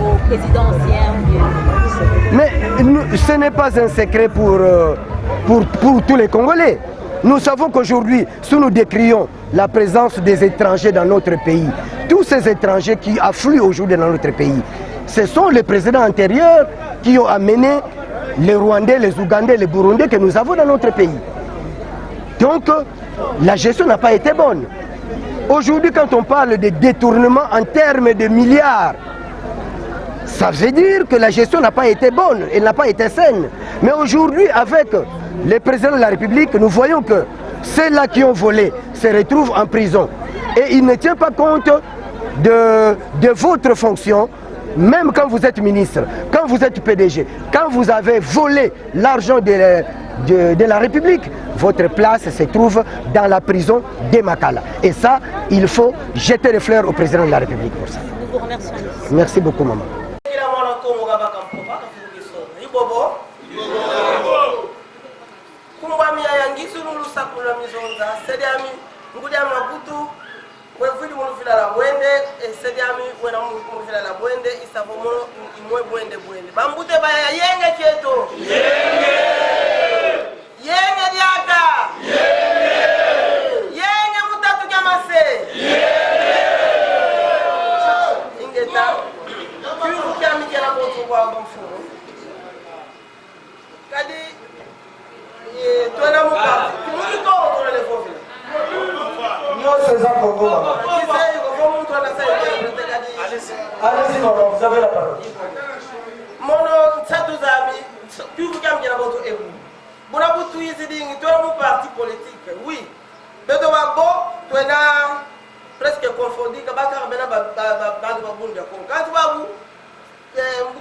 au président ancien? Mais ce n'est pas un secret pour tous les Congolais. Nous savons qu'aujourd'hui, si nous décrions la présence des étrangers dans notre pays, tous ces étrangers qui affluent aujourd'hui dans notre pays, ce sont les présidents antérieurs qui ont amené les Rwandais, les Ougandais, les Burundais que nous avons dans notre pays. Donc, la gestion n'a pas été bonne. Aujourd'hui, quand on parle de détournement en termes de milliards, ça veut dire que la gestion n'a pas été bonne, elle n'a pas été saine. Mais aujourd'hui, avec le président de la République, nous voyons que ceux-là qui ont volé se retrouvent en prison. Et il ne tient pas compte de votre fonction même quand vous êtes ministre, quand vous êtes PDG, quand vous avez volé l'argent de la République, votre place se trouve dans la prison de Makala. Et ça, il faut jeter les fleurs au président de la République pour ça. Nous vous remercions. Merci beaucoup, maman. Wevili mulufila la bwende, sediami wena mulufila la bwende, isabomono imwe bwende bwende. Bambute baya yenge cheto. Yenge. Yenge diaka. Yenge. Yenge mutatu kamase. Yenge. Ingeta. Kivu kami kena botu kwa mfumo. Kadi tuena mukati. Kimukito otole lefovile. Allez-y, maman, vous avez la parole. Mono Tsadouzami, tu vous gagnez la vote et vous. Bon, à vous tous les idées, tu as un parti politique, oui. Mais tu vas bon, tu es presque confondu, tu vas faire un peu de quand tu vas vous,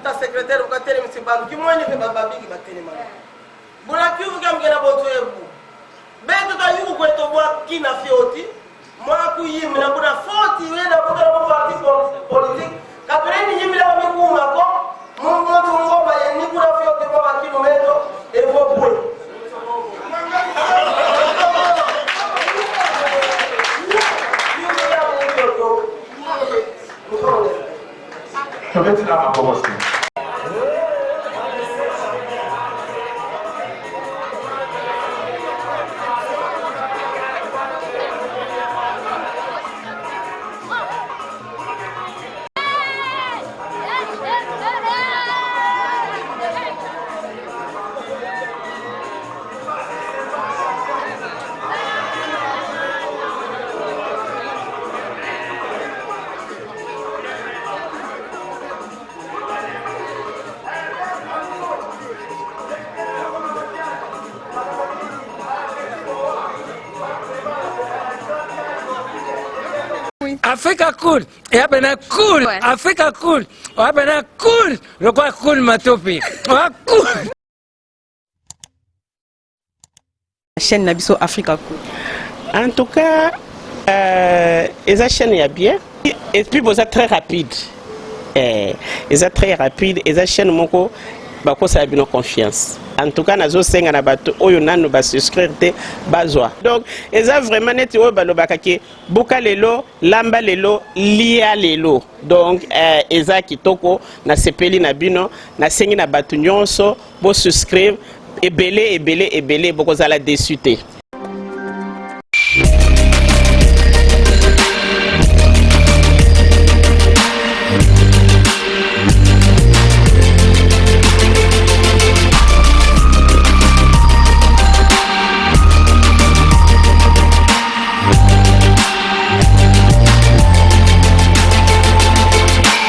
ta secrétaire ou ta télévision, qui m'a dit que tu vas faire bon, à qui vous gagnez la vote et vous. Mais tu as eu que tu vois qui n'a fait aussi. Moi, je suis un peu forti, je suis un parti politique. Après, je suis un peu Africa cool, et après cool, Africa cool, après cool, le quoi cool matopi, cool. La chaîne Nabiso Africa cool. En tout cas, les chaînes y bien, et puis vous êtes très rapide, ils êtes très rapide, les chaînes moko, bako ça a bien confiance. En tout cas, nazo senga na bato oyo nanu ba souscrire te bazwa. Donc, eza vraiment neti oyo balobaka ke buka lelo, lamba lelo, lia lelo. Donc, eza kitoko na sepeli na bino, na sengi na bato nyonso bo souscrire ebele boko za la déçu te.